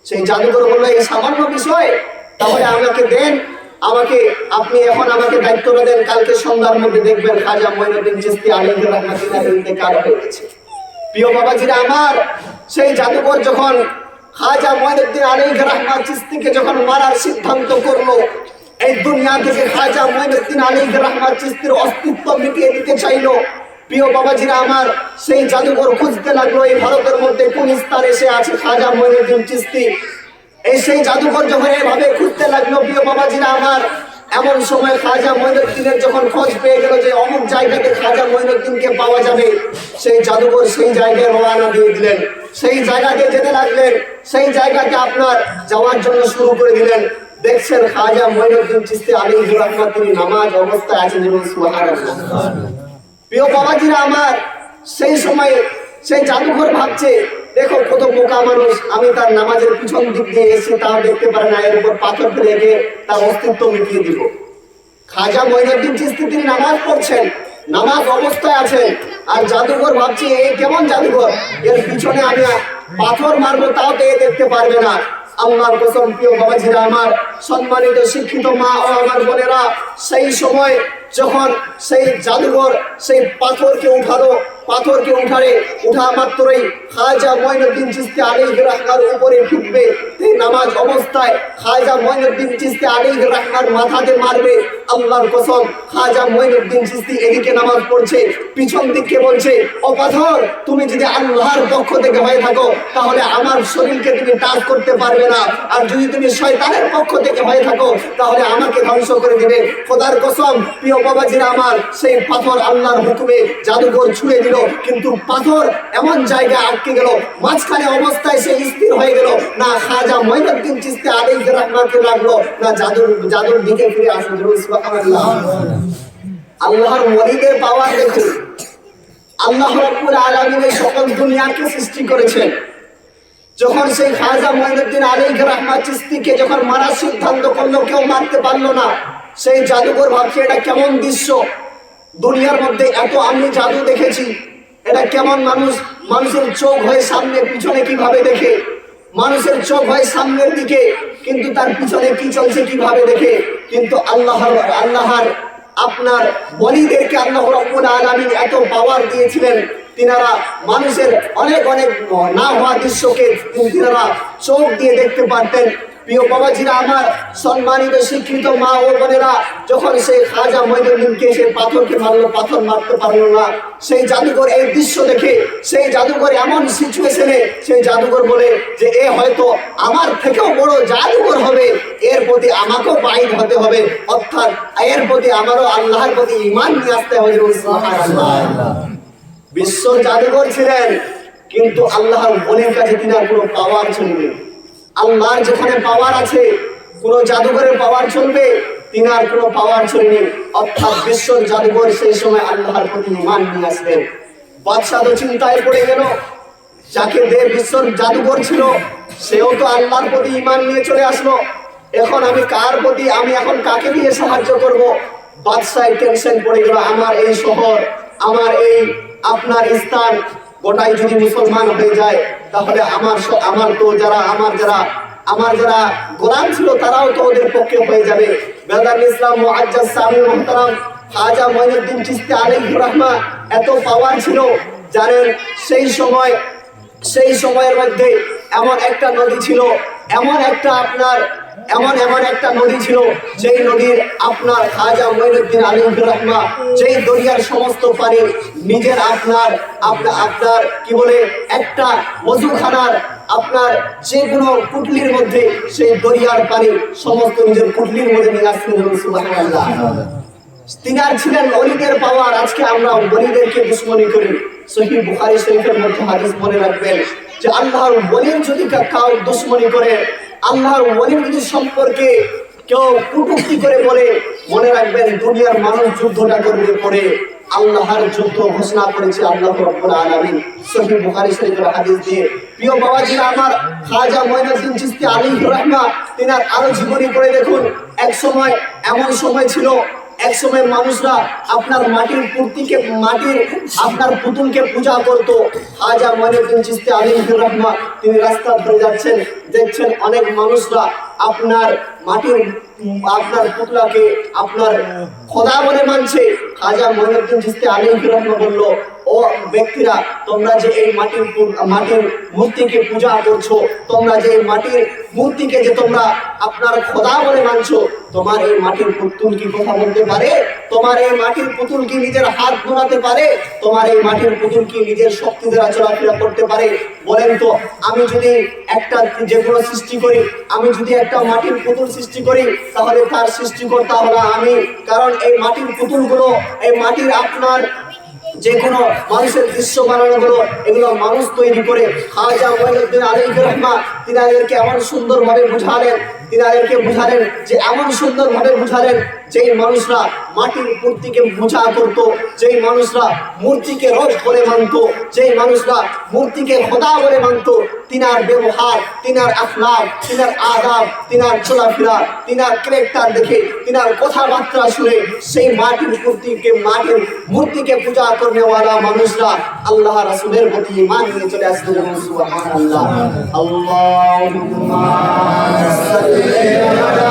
সেই জাদুকর বললো এই সামান্য বিষয়, তাহলে আমাকে দেন, আমাকে আপনি এখন আমাকে দায়িত্বটা দেন, কালকে সন্ধ্যার মধ্যে দেখবেন খাজা মঈনুদ্দিন চিশতি আলাইহির রহমাতিল্লাহ ইন্তেকাল হয়ে গেছে। প্রিয় বাবাজিরা আমার, সেই জাদুকর যখন খাজা মঈনুদ্দিন আলাইহির রহমাত চিশতিকে যখন মারার সিদ্ধান্ত করলো, এই দুনিয়া থেকে খাজা মঈনুদ্দিন আলাইহির রহমাত চিশতির অস্তিত্ব মিটিয়ে দিতে চাইলো। প্রিয় বাবাজিরা আমার, সেই জাদুকর খুঁজতে লাগলো এই ভারতের মধ্যে কোন স্থানে এসে আছে খাজা মঈনুদ্দিন চিশতি। এই সেই জাদুকর যখন এভাবে খুঁজতে লাগলো, প্রিয় বাবাজিরা আমার, এমন সময় খাজা মঈনুদ্দিনের যখন খোঁজ পেয়ে গেল যে অমুক জায়গাতে খাজা মঈনুদ্দিনকে পাওয়া যাবে, সেই জাদুকর সেই জায়গায় রওনা দিয়ে দিলেন। সেই জায়গাতে যেতে লাগলেন, সেই জায়গাতে আপনার যাওয়ার জন্য শুরু করে দিলেন। দেখছেন খাজা মঈনুদ্দিন চিশতি আলাইহির রহমাত তিনি নামাজ অবস্থায় আছেন, এবং সুবহানাল্লাহ। প্রিয় বাবাজিরা আমার, সেই সময় সেই জাদুঘর ভাবছে দেখো কত বোকা মানুষ, আমি তার নামাজের পিছন দিক দিয়ে এসে তাও দেখতে পারে না, এর উপর পাথর ফেলে গিয়ে তার অস্তিত্ব মিটিয়ে দিব। খাজা মঈনুদ্দিন চিশতি তিনি নামাজ পড়ছেন, নামাজ অবস্থায় আছেন, আর জাদুঘর ভাবছে এই কেমন জাদুঘর, এর পিছনে আমি পাথর মারবো তাও তো এ দেখতে পারবে না। আল্লাহর কসম প্রিয় বাবাজিরা আমার, সম্মানিত শিক্ষিত মা ও আমার বোনেরা, সেই সময় যখন সেই জাদুঘর সেই পাথরকে উঠালো, পাথরকে উঠা মাত্রই খাজা মঈনুদ্দিন চিশতি আলাইহির রহমার উপরে ঢুকবে, এই নামাজ অবস্থায় খাজা মঈনুদ্দিন চিশতি আলাইহির রহমার মাথাতে মারবে। আল্লাহর কসম, খাজা মঈনুদ্দিন চিশতি এদিকে নামাজ পড়ছে, পিছন দিকে বলছে ও পাথর, তুমি যদি আল্লাহর পক্ষ থেকে হয়ে থাকো তাহলে আমার শরীরকে তুমি টাচ করতে পারবে না, আর যদি তুমি শয়তানের পক্ষ থেকে হয়ে থাকো তাহলে আমাকে ধ্বংস করে দিবে। খোদার কসম প্রিয় বাবাজিরা আমার, সেই পাথর আল্লাহর হুকুমে জাদুঘর ছুঁড়ে দিল, কিন্তু পাথর এমন জায়গায় আটকে গেল, মাঝখানে অবস্থায় সে স্থির হয়ে গেল। না খাজা মঈনুদ্দিন চিশতি আলাইহির রহমাতকে লাগলো, না জাদুর দিকে ফিরে আসলো। সুবহানাল্লাহ। আল্লাহর ওয়ালিদের পাওয়ার দেখুন। আল্লাহ রাব্বুল আলামিন এই সকল দুনিয়াকে সৃষ্টি করেছেন। যখন সেই খাজা মঈনুদ্দিন আলাইহির রহমাত চিশতিকে যখন মারার সিদ্ধান্ত করলো, কেউ মারতে পারলো না। সেই জাদুঘর ভাবছে এটা কেমন দৃশ্য, দুনিয়ার মধ্যে এত আমি জাদু দেখেছি, এটা কেমন মানুষের চোখ হয় সামনে পিছনে কিভাবে দেখে, মানুষের চোখ হয় সামনের দিকে কিন্তু তার পিছনে কি চলছে কিভাবে দেখে। কিন্তু আল্লাহর আপনার ওয়ালিদেরকে আল্লাহ রাব্বুল আলামিন এত পাওয়ার দিয়েছিলেন, তিনারা মানুষের অনেক না হওয়া দৃশ্যকে তিনারা চোখ দিয়ে দেখতে পারতেন। প্রিয় বাবাজিরা আমার, সম্মানিত শিক্ষিত মা ও বোনেরা, যখন সেই খাজা মঈনুদ্দিনকে সেই পাথরকে মারলো, পাথর মারতে পারলো না, সেই জাদুঘর এই দৃশ্য দেখে, সেই জাদুঘর এমন সিচুয়েশনে সেই জাদুঘর বলে যে এ হয়তো আমার থেকেও বড় জাদুঘর হবে, এর প্রতি আমাকেও বাইর হতে হবে, অর্থাৎ এর প্রতি আমারও আল্লাহর প্রতি ঈমান নিয়ে আসতে হবে। সুবহানাল্লাহ। বিশ্ব জাদুঘর ছিলেন, কিন্তু আল্লাহর ওলির কাছে তিনার কোনো পাওয়ার চলবে। আল্লাহর যেখানে পাওয়ার আছে, কোনো জাদুঘরের পাওয়ার চলবে, তিনার কোনো পাওয়ার চলবে। অর্থাৎ বিশ্ব জাদুঘর সেই সময় আল্লাহর প্রতি ঈমান নিয়ে আসলেন। বাদশাহ তো চিন্তায় পড়ে গেল, যাকে দেব বিশ্বর জাদুঘর ছিল সেও তো আল্লাহর প্রতি ঈমান নিয়ে চলে আসলো, এখন আমি এখন কাকে দিয়ে সাহায্য করব? বাদশাহ টেনশন পড়ে গেল, আমার এই শহর, আমার এই আপনার স্থান গোটাই যদি মুসলমান হয়ে যায় তাহলে আমার যারা গোলাম ছিল তারাও তো ওদের পক্ষে হয়ে যাবে। বেলাল ইসলাম মুআজ্জাজ সামি মুহতারাম খাজা মঈনুদ্দিন চিশতি আলাইহির রহমাত এত পাওয়ার ছিল, জানেন সেই সময়ের মধ্যে এমন একটা নদী ছিল, এমন একটা নদী ছিল, যেই নদীর আপনার খাজা মঈনুদ্দিন আলাইহির রহমাত যেই দরিয়ার সমস্ত পানি নিজের আপনার কি বলে একটা ওযুখানার আপনার যে কোনো পুটলির মধ্যে সেই দরিয়ার পানি সমস্ত নিজের পুটলির মধ্যে নিয়ে আসতেন। সুবহানাল্লাহ। তিনার ছিলেন ওলিদের পাওয়ার। আজকে আমরা ওলিদেরকে দুশমনি করি। সহিহ বুখারী শরীফের মধ্যে হাদিস মনে রাখবেন যে আল্লাহর ওলির যদি কাউ দুশমনি করে, আল্লাহর ওলির যদি সম্পর্কে কেউ কটূক্তি করে বলে, মনে রাখবেন দুনিয়ার মানুষ যুদ্ধটা করবে পরে, আল্লাহর যুদ্ধ ঘোষণা করেছে আল্লাহ রাব্বুল আলামিন সহিহ বুখারী শরীফের হাদিস দিয়ে। প্রিয় বাবাজিরা আমার, খাজা মঈনুদ্দিন চিশতি আলাইহির রাহমা তিনার আরো জীবনী পড়ে দেখুন। এক সময় এমন সময় ছিল, এক সময় মানুষরা আপনার আপনার পুতুলকে পূজা করত। খাজা মঈনুদ্দিন চিশতি আলাইহির রাহমা তিনি রাস্তা ধরে যাচ্ছেন, দেখছেন অনেক মানুষরা আপনার পুতলাকে আপনার খোদা বলে মানছে। খাজা মঈনুদ্দিন চিশতি আলাইহির রাহমা বলল, ও ব্যক্তিরা, তোমরা যে এই মাটির মূর্তিকে পূজা করছো, তোমরা যে এই মাটির মূর্তিকে যে তোমরা আপনার খোদা বলে মানছো, তোমার এই মাটির পুতুল কি কথা বলতে পারে? তোমার এই মাটির পুতুল কি নিজের হাত ঘোরাতে পারে? তোমার এই মাটির পুতুল কি নিজের শক্তি দ্বারা চলাফেরা করতে পারে? বলেন তো, আমি যদি একটা যে কোনো সৃষ্টি করি, আমি যদি একটা মাটির পুতুল সৃষ্টি করি, তাহলে তার সৃষ্টিকর্তা হলো আমি। কারণ এই মাটির পুতুলগুলো, এই মাটির আপনার যে কোনো মানুষের দৃশ্য বানানো হলো, এগুলো মানুষ তৈরি করে। খাজা মঈনুদ্দিন আলাইহির রাহমা তিনাদেরকে এমন সুন্দরভাবে বুঝালেন, যে এমন সুন্দরভাবে বুঝালেন, যেই মানুষরা মাটির মূর্তিকে পূজা করত, যেই মানুষরা মূর্তিকে রব বলে মানত, যেই মানুষরা মূর্তিকে খোদা বলে মানত, তিনার ব্যবহার, তিনার আখলাক, তিনার আদাব, তিনার চলাফেরা, তিনার ক্যারেক্টার দেখে, তিনার কথাবার্তা শুনে সেই মাটির মূর্তিকে পূজা করনেওয়ালা মানুষরা আল্লাহ রাসূলের প্রতি ঈমান নিয়ে চলে আসতে যেমন সুবহানাল্লাহ। আল্লাহুম্মা সাল্লি আলা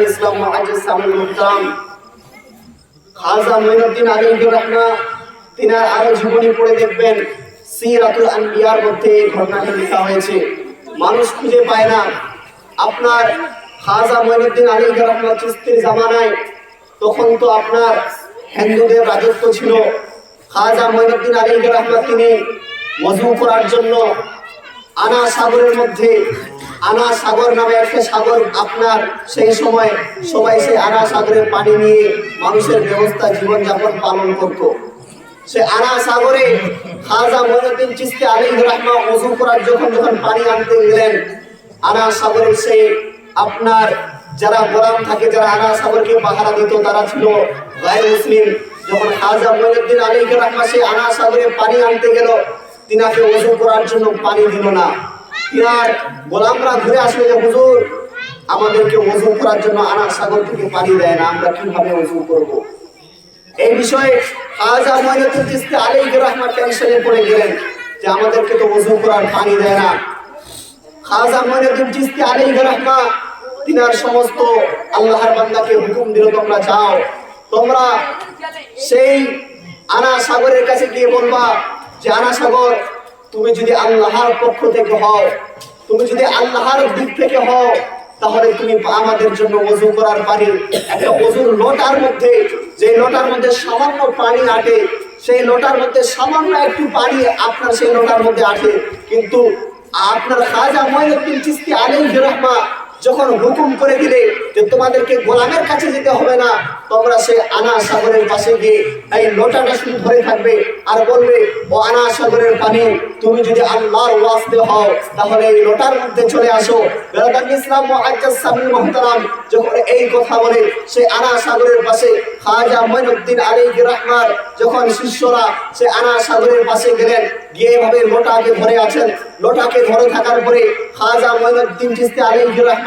ইসলাম মুআজ্জিজ সামিল মুহতারাম, খাজা মঈনুদ্দিন আলাইহির রাহমা তিনার আরো জীবনী পড়ে দেখবেন, সিরাতুল আনবিয়ার মধ্যে এই ঘটনাটি লেখা হয়েছে। মানুষ খুঁজে পায় না। আপনার খাজা মঈনুদ্দিন আলাইহির রাহমা চিশতির জামানায়, তখন তো আপনার হিন্দুদের রাজত্ব ছিল। খাজা মঈনুদ্দিন আলাইহির রাহমা তিনি ওযু করার জন্য আনা সাগরের মধ্যে, আনা সাগর নামে একটা সাগর, আপনার সেই সময় সবাই সেই আনা সাগরের পানি নিয়ে মানুষের ব্যবস্থা জীবনযাপন পালন করত। সে আনা সাগরে খাজা মঈনুদ্দিন চিশতি আলাইহির রাহমা ওযু করার যখন পানি আনতে গেলেন, আনা সাগরের সেই আপনার যারা গোলাম থাকে, যারা আনা সাগরকে পাহারা দিত, তারা ছিল গায়র মুসলিম। যখন খাজা মঈনুদ্দিন আলাইহির রাহমা সেই আনা সাগরে পানি আনতে গেল, তিনাকে ওযু করার জন্য পানি দিল না। তিনার গোলামরা ঘুরে আসলে যে, হুজুর, আমাদেরকে ওযু করার জন্য আনা সাগর থেকে পানি দেয় না, আমরা কিভাবে ওযু করব? এই বিষয়ে খাজা মঈনুদ্দিন চিশতি আলাইহির রাহমা টেনশনে পড়ে গেলেন যে আমাদেরকে তো ওযু করার পানি দেয় না। খাজা মঈনুদ্দিন চিশতি আলাইহির রাহমা তিনার সমস্ত আল্লাহর বান্দাকে হুকুম দিল, তোমরা যাও, তোমরা সেই আনা সাগরের কাছে গিয়ে বলবা যে, আনা সাগর, তুমি যদি আল্লাহর পক্ষ থেকে হও, তুমি যদি আল্লাহর দিক থেকে হও, তাহলে তুমি আমাদের জন্য ওযু করার পানি একটা ওযুর লোটার মধ্যে, যে লোটার মধ্যে সামান্য পানি আটে, সেই লোটার মধ্যে সামান্য একটু পানি আপনার সেই লোটার মধ্যে আটে, কিন্তু আপনার খাজা মঈনুদ্দিন চিশতি আলাইহির রাহমা যখন হুকুম করে দিলে যে তোমাদেরকে গোলামের কাছে যেতে হবে না, তোমরা সে আনা সাগরের পাশে গিয়ে এই লোটাটা শুধু ধরে থাকবে আর বলবে, ও আনা সাগরের পানি, তুমি যদি আল্লাহর ওয়াস্তে হও তাহলে এই লোটার মধ্যে চলে আসো। বেরাদার ইসলাম মুআজ্জিজ সামিল মুহতারাম যখন এই কথা বলে, সে আনা সাগরের পাশে খাজা মঈনুদ্দিন আলাইহির রাহমার যখন শিষ্যরা সে আনা সাগরের পাশে গেলেন, গিয়ে এভাবে লোটাকে ধরে আছেন, লোটাকে ধরে থাকার পরে খাজা মঈনুদ্দিন চিশতি আলাইহির রাহমা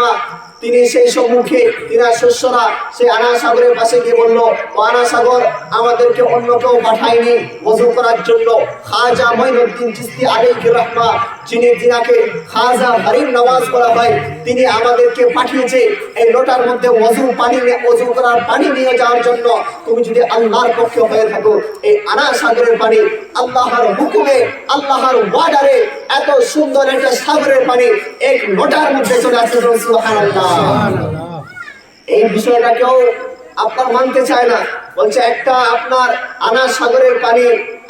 তিনি সেই সম্মুখে তিনার শিষ্যরা সে আনা সাগরের পাশে গিয়ে বলল, ও আনা সাগর, আমাদেরকে অন্য কেউ পাঠায়নি ওযু করার জন্য। খাজা মঈনুদ্দিন চিশতি আলাইহির রাহমা, যিনাকে খাজা বাড়ির নওয়াজ বলা হয়, তিনি আমাদেরকে পাঠিয়েছে এই লোটার মধ্যে ওযু করার পানি নিয়ে যাওয়ার জন্য। তুমি যদি আল্লাহর পক্ষে হয়ে থাকো, এই আনা সাগরের পানি আল্লাহর হুকুমে, আল্লাহর ওয়ার্ডারে এত সুন্দর একটা সাগরের পানি এক লোটার মধ্যে চলে আসছে। সুবহানাল্লাহ। এই বিষয়টা কেউ আপনার মানতে চায় না, বলছে একটা আপনার আনা সাগরের পানি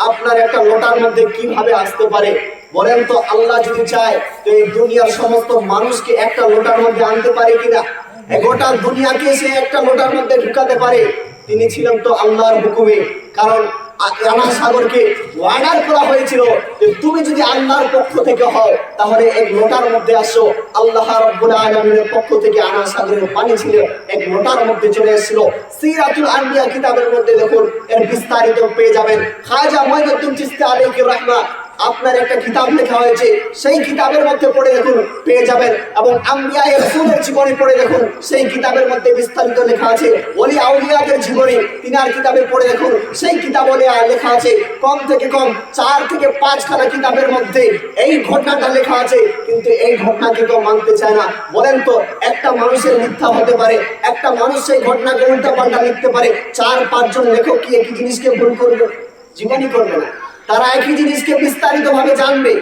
আপনার একটা লোটার মধ্যে কিভাবে আসতে পারে? বলেন তো, আল্লাহ যদি চায় তো এই দুনিয়ার সমস্ত মানুষকে একটা লোটার মধ্যে আনতে পারে কিনা? গোটা দুনিয়াকে সে একটা লোটার মধ্যে ঢুকাতে পারে? তিনি ছিলেন তো আল্লাহর হুকুমে। কারণ আনা সাগরকে ওয়ার্ডার করা হয়েছিল যে তুমি যদি আল্লাহর পক্ষ থেকে হও তাহলে এক লোটার মধ্যে আসো। আল্লাহ রাব্বুল আলামিনের পক্ষ থেকে আনা সাগরের পানি ছিল এক লোটার মধ্যে চলে এসেছিল। সিরাতুল আনবিয়া কিতাবের মধ্যে দেখুন, এর বিস্তারিত পেয়ে যাবেন। খাজা মুঈনুদ্দিন চিশতি আলাইহি রাহমাহ আপনার একটা কিতাব লেখা হয়েছে, সেই কিতাবের মধ্যে পড়ে দেখুন পেয়ে যাবেন। এবং আম্বিয়ায়ে রাসূলের জীবনী পড়ে দেখুন, সেই কিতাবের মধ্যে বিস্তারিত লেখা আছে। ওলি আউলিয়াদের জীবনী তিনার কিতাবে পড়ে দেখুন, সেই কিতাবে লেখা আছে। কম থেকে কম 4 থেকে 5 খানা কিতাবের মধ্যে এই ঘটনাটা লেখা আছে, কিন্তু এই ঘটনাকে কেউ মানতে চায় না। বলেন তো, একটা মানুষের মিথ্যা হতে পারে, একটা মানুষ সেই ঘটনাকে উল্টাপাল্টা লিখতে পারে। 4-5 জন লেখক কি একই জিনিসকে ভুল করবে? জীবনই করবে না। তারা একই জিনিসকে বিস্তারিত ভাবে জানবে।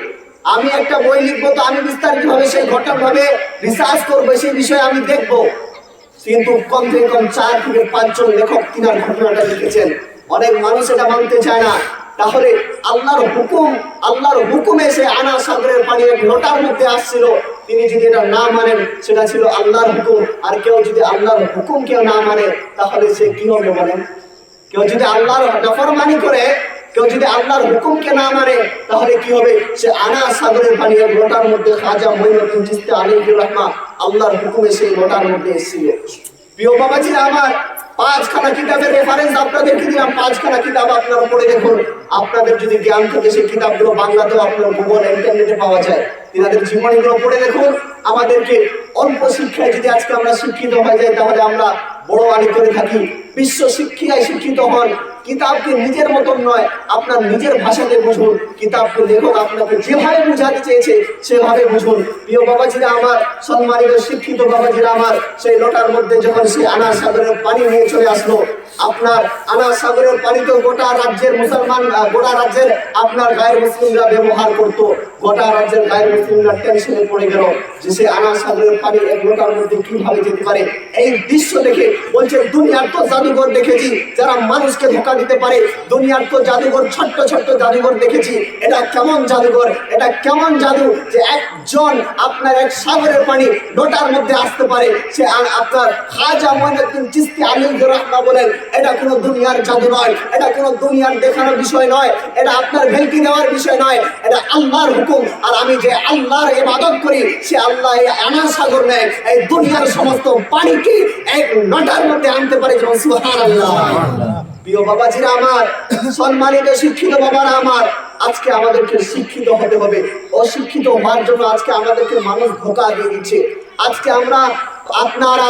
আমি একটা বই লিখবো তো আমি বিস্তারিত ভাবে সেই ঘটনা ভাবে রিসার্চ করবো, সেই বিষয়ে আমি দেখবো। কিন্তু কম থেকে কম 4 থেকে 5 জন লেখক তিনার ঘটনাটা লিখেছেন। অনেক মানুষ এটা মানতে চায় না। তাহলে আল্লাহর হুকুম, আল্লাহর হুকুমে সে আনা সাগরের পানি এক লোটার মধ্যে আসছিল। তিনি যদি এটা না মানেন সেটা ছিল আল্লাহর হুকুম। আর কেউ যদি আল্লাহর হুকুম কেউ না মানে তাহলে সে কি হবে বলেন? কেউ যদি আল্লাহর নাফরমানি করে, কেউ যদি আল্লাহর হুকুমকে না মানে তাহলে কি হবে? সে আনা সাগরের পানি এক লোটার মধ্যে খাজা মুঈনুদ্দিন চিশতি আলাইহি রাহমাহ আল্লাহর হুকুমে সেই লোটার মধ্যে এসেছিল। প্রিয় বাবাজি আমার, 5 খানা কিতাবের রেফারেন্স আপনাদেরকে দিলাম। 5 খানা কিতাব আপনারা পড়ে দেখুন। আপনাদের যদি জ্ঞান থাকে সেই কিতাবগুলো বাংলাতেও আপনার গুগল ইন্টারনেটে পাওয়া যায়। তিনাদের জীবনীগুলো পড়ে দেখুন। আমাদেরকে অল্প শিক্ষায় যদি আজকে আমরা শিক্ষিত হয়ে যাই তাহলে আমরা বড় আলী করে থাকি। বিশ্ব শিক্ষায় শিক্ষিত হন। কিতাবকে নিজের মতন নয়, আপনার নিজের ভাষাতে বুঝুন। কিতাবকে লেখক আপনাকে যেভাবে বুঝাতে চেয়েছে সেভাবে বুঝুন। প্রিয় বাবাজিরা আমার, সম্মানিত শিক্ষিত বাবাজিরা আমার, সেই লোটার মধ্যে যখন সেই আনা সাগরের পানি নিয়ে চলে আসলো, আপনার আনা সাগরের পানি তো গোটা রাজ্যের মুসলমান, গোটা রাজ্যের আপনার গায়ের মুসলিমরা ব্যবহার করতো। গোটা রাজ্যের গায়ের মুসলিমরা টেনশনে পড়ে গেল যে সে আনা সাগরের পানি এক লোটার মধ্যে কিভাবে যেতে পারে। এই দৃশ্য দেখে বলছে, দুনিয়ার তো জাদুঘর দেখেছি যারা মানুষকে ধোঁকা দিতে পারে। দুনিয়ার তো জাদুঘর, ছোট্ট ছোট্ট জাদুঘর দেখেছি। এটা কেমন জাদুঘর, এটা কেমন জাদু যে একজন আপনার এক সাগরের পানি লোটার মধ্যে আসতে পারে। সে আপনার খাজা মুঈনুদ্দিন চিশতি আলাইহি রাহমাহ বলেন, এটা কোনো দুনিয়ার জাদু নয়, এটা কোনো দুনিয়ার দেখানোর বিষয় নয়, এটা আপনার ভেলকি দেওয়ার বিষয় নয়, এটা আল্লাহর হুকুম। আর আমি যে আল্লাহর ইবাদত করি সে আল্লাহ এই আনা সাগর নেয়, এই দুনিয়ার সমস্ত পানিকে এক লোটার মধ্যে আনতে পারে। সুবহানাল্লাহ। প্রিয় বাবাজিরা আমার, সম্মানিত শিক্ষিত বাবারা আমার, আজকে আমাদেরকে শিক্ষিত হতে হবে। অশিক্ষিত হওয়ার জন্য আজকে আমাদেরকে মানুষ ধোঁকা দিয়ে দিচ্ছে। আজকে আমরা আপনারা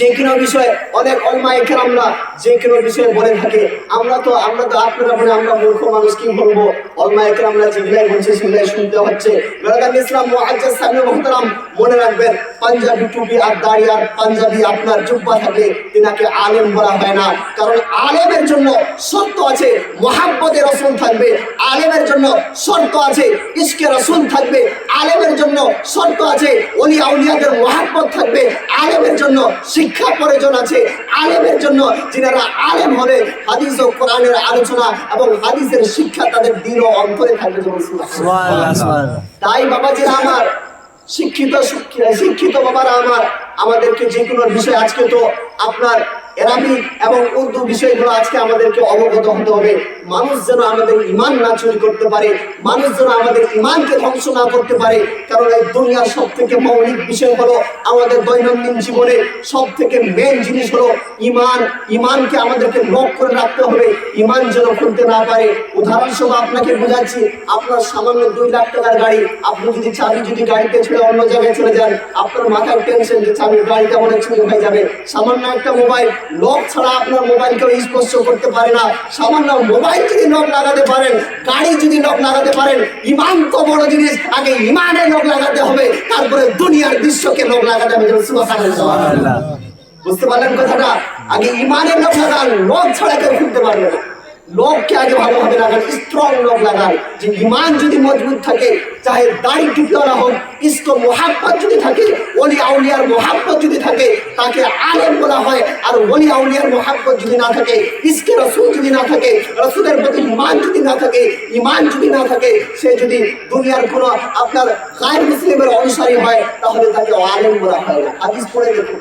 যে কোনো বিষয়ে অনেক ওলামায়ে কেরামরা যে কোনো বিষয়ে বলে থাকে, আমরা তো আপনারা বলে আমরা মূর্খ মানুষ, কি বলবো? ওলামায়ে কেরামরা যেগুলাই বলছে সেগুলাই শুনতে হচ্ছে। বেরাদান ইসলাম মুআজ্জাজ সাহেব মুহতারাম, মনে রাখবেন, পাঞ্জাবি টুপি আর দাড়ি আর পাঞ্জাবি আপনার জুব্বা থাকলে তিনাকে আলেম বলা হয় না। কারণ আলেমের জন্য শর্ত আছে, মুহাব্বতে রাসূল থাকবে। আলেমের জন্য শর্ত আছে, ইশকে রাসূল থাকবে। আলেমের জন্য শর্ত আছে, ওলি আউলিয়াদের মুহাব্বত থাকবে। আলেমের জন্য শিক্ষা প্রয়োজন আছে। আলেমের জন্য যিনারা আলেম হবে হাদিস ও কোরআনের আলোচনা এবং হাদিসের শিক্ষা তাদের দিল ও অন্তরে থাকবে। তাই বাবাজিরা আমার, শিক্ষিত বাবারা আমার, আমাদেরকে যে কোনো বিষয়, আজকে তো আপনার আরবিক এবং উর্দু বিষয়গুলো আজকে আমাদেরকে অবগত হতে হবে। মানুষ যেন আমাদের ঈমান না চুরি করতে পারে, মানুষ যেন আমাদের ঈমানকে ধ্বংস না করতে পারে। কারণ এই দুনিয়ার সব থেকে মৌলিক বিষয় হলো, আমাদের দৈনন্দিন জীবনে সব থেকে মেন জিনিস হলো ঈমান। ঈমানকে আমাদেরকে লক করে রাখতে হবে, ঈমান যেন খুলতে না পারে। উদাহরণস্বরূপ আপনাকে বোঝাচ্ছি, আপনার সামান্য 2 লাখ টাকার গাড়ি, আপনি যদি চাবি যদি গাড়িতে ছেড়ে অন্য জায়গায় চলে যান, আপনার মাথায় টেনশন যে চাবি গাড়িটা মনে চুরি হয়ে যাবে। সামান্য একটা মোবাইল, লক ছাড়া আপনার মোবাইলকে স্পর্শ করতে পারে না। সামান্য মোবাইল যদি লক লাগাতে পারেন, গাড়ি যদি লক লাগাতে পারেন, ঈমান তো বড় জিনিস, আগে ঈমানে লক লাগাতে হবে, তারপরে দুনিয়ার দৃশ্যকে লক লাগাতে হবে। সুবহানাল্লাহ। বুঝতে পারলেন কথাটা? আগে ঈমানে লক লাগান, লক ছাড়া কেউ খুলতে পারবে না। লোককে আগে ভালোভাবে লাগান, স্ট্রং লোক লাগান। যে ইমান যদি মজবুত থাকে, চাহে দাড়ি টুপিওয়ালা হোক, ইস্ক মোহাব্বত যদি থাকে, ওলি আউলিয়ার মোহাব্বত যদি থাকে, তাকে আলেম বলা হয়। আর ওলি আউলিয়ার মোহাব্বত যদি না থাকে, ইস্কে রসুল যদি না থাকে, রসুলের প্রতি ইমান যদি না থাকে, ইমান যদি না থাকে, সে যদি দুনিয়ার কোনো আপনার গায়ের মুসলিমের অনুসারী হয়, তাহলে তাকে আলেম বলা হয় না। হাদিস পড়ে দেখুন,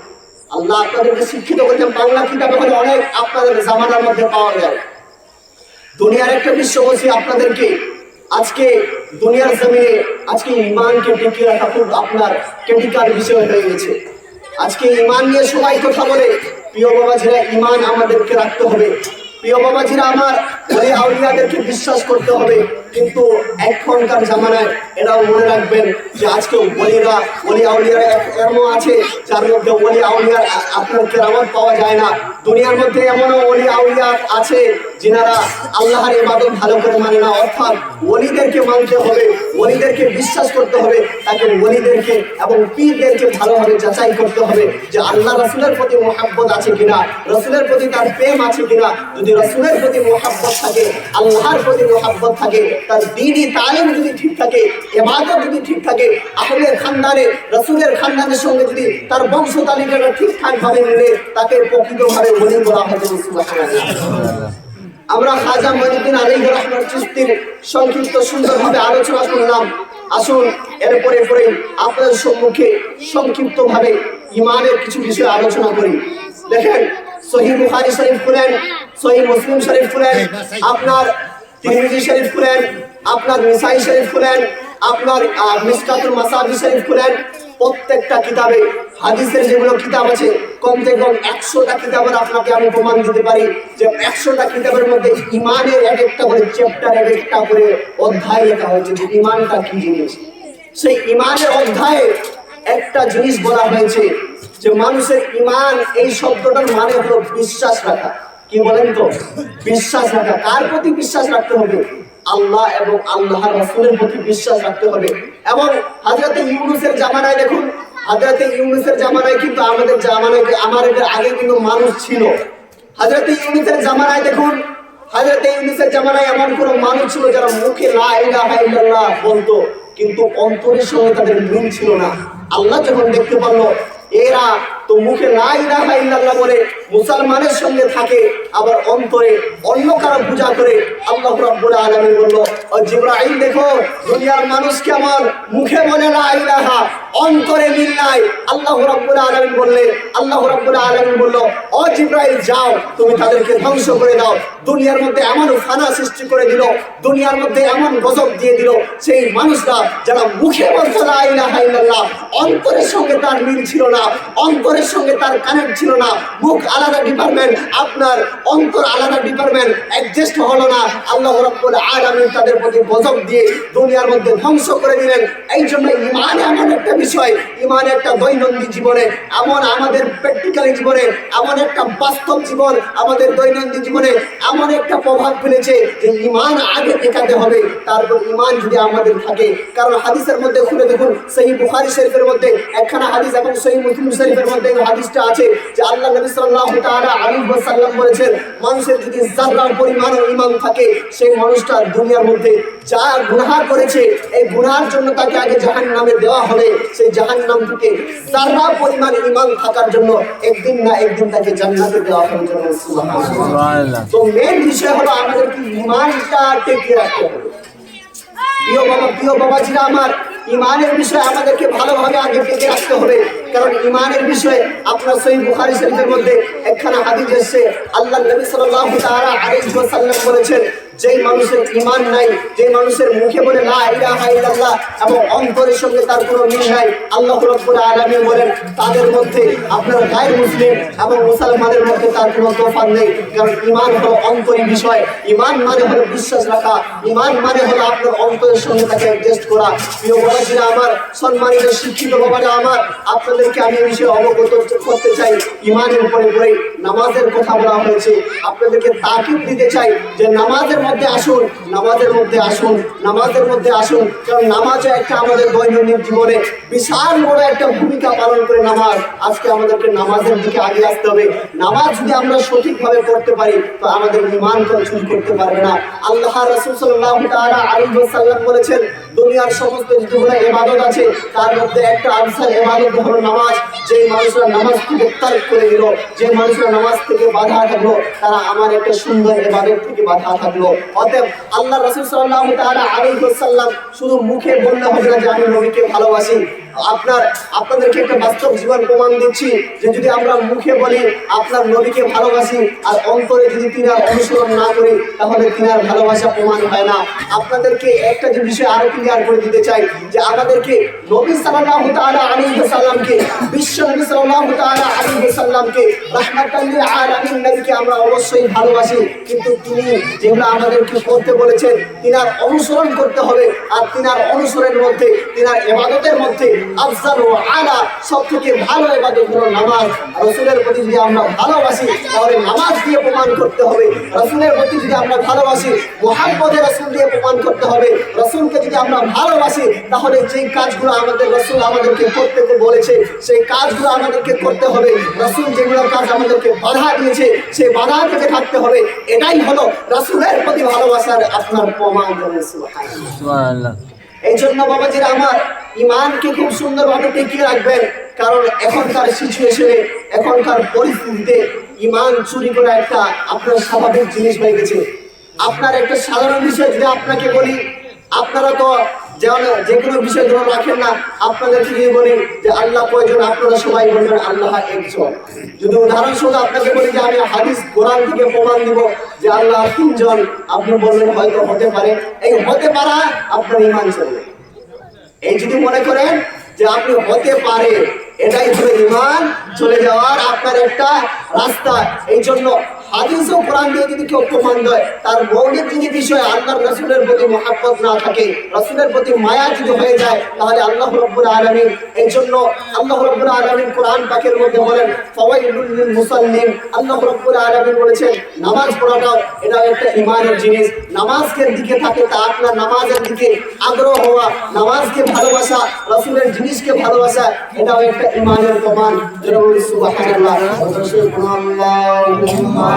আল্লাহ আপনাদেরকে শিক্ষিত করেছেন। বাংলা কিতাবে হলে অনেক আপনাদের জামানার মধ্যে পাওয়া যায়। দুনিয়ার একটা বিশ্ববাসী আপনাদেরকে আজকে দুনিয়ার জমিনে আজকে ইমানকে টিকিয়ে রাখা খুব আপনার ক্রিটিক্যাল বিষয় হয়ে গেছে। আজকে ইমান নিয়ে সবাই কথা বলে। প্রিয় বাবাজিরা, ইমান আমাদেরকে রাখতে হবে। প্রিয় বাবাজিরা আমার, ওলি আউলিয়াদেরকে বিশ্বাস করতে হবে। কিন্তু এখনকার জামানায় এটাও মনে রাখবেন যে আজকে ওলি আউলিয়ারা এমন আছে যার মধ্যে ওলি আউলিয়ার আপনার কেরামত পাওয়া যায় না। দুনিয়ার মধ্যে এমনও ওলি আউলিয়া আছে যিনারা আল্লাহর ইবাদত ভালো করে মানে না। অর্থাৎ ওলিদেরকে মানতে হবে, ওলিদেরকে বিশ্বাস করতে হবে, তাকে ওলিদেরকে এবং পীরদেরকে ভালোভাবে যাচাই করতে হবে যে আল্লাহ রসুলের প্রতি মোহাব্বত আছে কিনা, রসুলের প্রতি তার প্রেম আছে কিনা। যদি রসুলের প্রতি মোহাব্বত থাকে, আল্লাহর প্রতি মোহাব্বত থাকে, তার দ্বীনি তালিম যদি ঠিক থাকে, ইবাদত যদি ঠিক থাকে, আহলে খানদানে রসুলের খানদানের সঙ্গে যদি তার বংশ তালিকাটা ঠিকঠাক ভাবে মিলে, তাকে প্রকৃতভাবে ওলি বলা হবে। আমরা খাজা মঈনুদ্দিন আলাইহি রাহমাতুল্লাহ চিশতির সংক্ষিপ্ত সুন্দরভাবে আলোচনা করলাম। আসুন এরপরে আপনাদের সম্মুখে সংক্ষিপ্তভাবে ইমানের কিছু বিষয় আলোচনা করি। দেখেন, সহিহ বুখারী শরীফ খুলেন, সহিহ মুসলিম শরীফ খুলেন, আপনার তিরমিজি শরীফ খুলেন, আপনার নিসাই শরীফ খুলেন, আপনার মিশকাতুল মাসাবি শরীফ খুলেন। প্রত্যেকটা কিতাবে হাদিসের যেগুলো কিতাব আছে, কমসে কম 100টা কিতাবের আপনাকে আমি প্রমাণ দিতে পারি যে 100টা কিতাবের মধ্যে ইমানের এক একটা করে চ্যাপ্টার, এক একটা করে অধ্যায় লেখা হয়েছে যে ইমানটা কি জিনিস। সেই ইমানের অধ্যায়ে একটা জিনিস বলা হয়েছে যে মানুষের ইমান, এই শব্দটার মানে হলো বিশ্বাস রাখা। কি বলেন তো? বিশ্বাস রাখা। কার প্রতি বিশ্বাস রাখতে হবে? আল্লাহ এবং আল্লাহর রাসূলের প্রতি বিশ্বাস রাখতে হবে। এবং হযরতে ইউনূসের জামানায় দেখুন, হযরতে ইউনূসের জামানায় কিন্তু আমাদের জামানায়, আমাদের আগে কিন্তু মানুষ ছিল। হযরতে ইউনূসের জামানায় দেখুন, হযরতে ইউনূসের জামানায় এমন কোনো মানুষ ছিল যারা মুখে লা ইলাহা ইল্লাল্লাহ বলতো, কিন্তু অন্তরের সঙ্গে তাদের মিল ছিল না। আল্লাহ যখন দেখতে পারলো এরা তো মুখে লা ইলাহা ইল্লাল্লাহ বলে মুসলমানের সঙ্গে থাকে, আবার অন্তরে অন্য কারো পূজা করে, আল্লাহ রাব্বুল আলামিন বলল, ও জিবরাইল দেখো দুনিয়ার মানুষ কেমন মুখে বলে লা ইলাহা, অন্তরে মিল নাই। আল্লাহ রাব্বুল আলামিন বলল, ও জিবরাইল যাও, তুমি তাদেরকে ধ্বংস করে দাও। দুনিয়ার মধ্যে এমন ফানা সৃষ্টি করে দিল, দুনিয়ার মধ্যে এমন গজব দিয়ে দিল, সেই মানুষরা যারা মুখে বলতো লা ইলাহা ইল্লাল্লাহ, অন্তরের সঙ্গে তার মিল ছিল না, অন্তরের সঙ্গে তার কানেক্ট ছিল না। মুখ আলাদা ডিপার্টমেন্ট, আপনার অন্তর আলাদা ডিপার্টমেন্ট, অ্যাডজাস্ট হলো না। আল্লাহ রাব্বুল আলামিন তাদের প্রতি গজব দিয়ে দুনিয়ার মধ্যে ধ্বংস করে দিলেন। এই জন্য ইমান এমন একটা বিষয়, ইমান একটা দৈনন্দিন জীবনে, এমন আমাদের প্র্যাকটিক্যালি জীবনে, এমন একটা বাস্তব জীবন, আমাদের দৈনন্দিন জীবনে এমন একটা প্রভাব ফেলেছে যে ইমান আগে টেকাতে হবে, তারপর ইমান যদি আমাদের থাকে। কারণ হাদিসের মধ্যে খুলে দেখুন, সহিহ বুখারী শরীফের মধ্যে একখানা হাদিস এবং সহিহ মুসলিম শরীফের মধ্যে হাদিসটা আছে যে আল্লাহ নবী সাল্লাল্লাহু তাআলা আলাইহি ওয়াসাল্লাম বলেছেন, মানুষের যদি যারা পরিমাণ ঈমান থাকে, সেই মানুষটা দুনিয়ার মধ্যে যা গুনাহ করেছে, এই গুনাহের জন্য তাকে আগে জাহান্নামে দেওয়া হবে। সেই জাহান্নাম থেকে যারা পরিমাণ ঈমান থাকার জন্য একদিন না একদিন তাকে জান্নাতে দেওয়া হবে। সুবহানাল্লাহ। তো মেন বিষয় হলো আমাদের কি ঈমানটা টিকিয়ে রাখতে হবে। প্রিয় বাবাজিরা আমার, ইমানের বিষয়ে আমাদেরকে ভালোভাবে আগে টিকে রাখতে হবে। কারণ ইমানের বিষয়ে আপনার সহিহ বুখারী শরীফের মধ্যে একখানা হাদিস এসেছে, আল্লাহ নবী সাল্লাল্লাহু তাআলা আলাইহি ওয়াসাল্লাম বলেছেন, যেই মানুষের ইমান নাই, যে মানুষের মুখে বলে লা ইলাহা ইল্লাল্লাহ এবং অন্তরের সঙ্গে তার কোনো মিল নাই, আল্লাহ রাব্বুল আলামিন বলেন তাদের মধ্যে আপনার গায়ের মুসলিম এবং মুসলমানের মধ্যে তার কোনো তফাৎ নেই। কারণ ইমান হলো অন্তরী বিষয়, ইমান মানে হলো বিশ্বাস রাখা, ইমান মানে হলো আপনার অন্তরের সঙ্গে তাকে অ্যাডজাস্ট করা। প্রিয় বাবাজিরা আমার, সম্মানিত শিক্ষিত বাবারা আমার, আপনাদেরকে আমি এই বিষয়ে অবগত করতে চাই। ইমানের উপরে নামাজের কথা বলা হয়েছে। আপনাদেরকে তাকিদ দিতে চাই যে নামাজের মধ্যে আসুন, নামাজের মধ্যে আসুন, নামাজের মধ্যে আসুন। কারণ নামাজও একটা আমাদের দৈনন্দিন জীবনে বিশাল বড় একটা ভূমিকা পালন করে নামাজ। আজকে আমাদেরকে নামাজের দিকে আগে আসতে হবে। নামাজ যদি আমরা সঠিকভাবে পড়তে পারি তো আমাদের ঈমান কেউ চুরি করতে পারবে না। আল্লাহ রাসূল সাল্লাল্লাহু তাআলা আলাইহি ওয়াসাল্লাম বলেছেন, দুনিয়ার সমস্ত যতগুলো ইবাদত আছে তার মধ্যে একটা আনসার ইবাদত হলো নামাজ। যে মানুষরা নামাজ থেকে তারক করে দিল, যে মানুষরা নামাজ থেকে বাধা থাকলো, তারা আমার একটা সুন্দর ইবাদত থেকে বাধা থাকলো। অতএব আল্লাহ রাসূল সাল্লাল্লাহু তাআলা আলাইহি ওয়াসাল্লাম শুধু মুখে বললে হবে না যে আমি নবীকে ভালোবাসি। আপনাদেরকে একটা বাস্তব জীবন প্রমাণ দিচ্ছি যে যদি আমরা মুখে বলি আপনার নবীকে ভালোবাসি আর অন্তরে যদি তিনার অনুসরণ না করি তাহলে তিনার ভালোবাসা প্রমাণ হয় না। আপনাদেরকে একটা যে বিষয় আরো ক্লিয়ার করে দিতে চাই যে আমাদেরকে নবী সাল্লাল্লাহু তাআলা আলাইহি ওয়াসাল্লামকে, বিশ্ব নবী সাল্লাল্লাহু তাআলা আলাইহি ওয়াসাল্লামকে, রাহমাতাল লিল আলামিন নবীকে আমরা অবশ্যই ভালোবাসি, কিন্তু তিনি যেগুলো আমাদেরকে করতে বলেছেন তিনার অনুসরণ করতে হবে। আর তিনার অনুসরণের মধ্যে, তিনার ইবাদতের মধ্যে আফজাল ওয়া আলা সবথেকে ভালো ইবাদত হলো নামাজ। রাসূলের প্রতি যদি আমরা ভালোবাসি তাহলে নামাজ দিয়ে প্রমাণ করতে হবে। রাসূলের প্রতি যদি আমরা ভালোবাসি মুহাম্মদে রাসূল দিয়ে প্রমাণ করতে হবে। রাসূলকে যদি আমরা ভালোবাসি তাহলে যে কাজগুলো আমাদের রাসূল আমাদেরকে করতে বলেছে সেই কাজগুলো আমাদেরকে করতে হবে। রাসূল যেগুলো কাজ আমাদেরকে বাধা দিয়েছে সেই বাধা থেকে থাকতে হবে। এটাই হলো রাসূলের প্রতি ভালোবাসার আপনার প্রমাণ। সুবহানাল্লাহ। এই জন্য বাবাজিরা আমার, ঈমানকে খুব সুন্দরভাবে টিকিয়ে রাখবেন। কারণ এখনকার সিচুয়েশনে, এখনকার পরিস্থিতিতে ঈমান চুরি করা একটা আপনার স্বাভাবিক জিনিস হয়ে গেছে। আপনার একটা সাধারণ বিষয় যদি আপনাকে বলি, আপনারা তো যে কোনো বিষয় ধরে রাখেন না। আপনাদেরকে যদি বলি যে আল্লাহ কয়জন, আপনারা সবাই বলবেন আল্লাহ একজন। যদি উদাহরণস্বরূপ আপনাকে বলি যে আমি হাদিস কোরআন থেকে প্রমাণ দিব যে আল্লাহ তিনজন, আপনি বলবেন হয়তো হতে পারে। এই হতে পারা আপনার ঈমান চলবে। এই যদি মনে করেন যে আপনি হতে পারে, এটাই হলো ঈমান চলে যাওয়ার আপনার একটা রাস্তা। এই জন্য হাদিস ও কোরআন দিয়ে যদি কেউ প্রমাণ দেয়, তার মৌলিক যদি বিষয় আল্লাহর রাসূলের প্রতি মহব্বত না থাকে, রাসূলের প্রতি মায়া যদি হয়ে যায়, তাহলে আল্লাহ রাব্বুল আলামিন, এই জন্য আল্লাহ রাব্বুল আলামিন কোরআন পাকের মধ্যে বলেন ফাওয়াইলুল লিল মুসাল্লিন। আল্লাহ রাব্বুল আলামিন বলেছেন নামাজ পড়াটাও এটা একটা ঈমানের জিনিস। নামাজের দিকে থাকে তা আপনার নামাজের দিকে আগ্রহ হওয়া, নামাজকে ভালোবাসা, রাসূলের জিনিসকে ভালোবাসা, এটাও একটা ঈমানের প্রমাণ। যারা বলি সুবহানাল্লাহ, আল্লাহুম্মা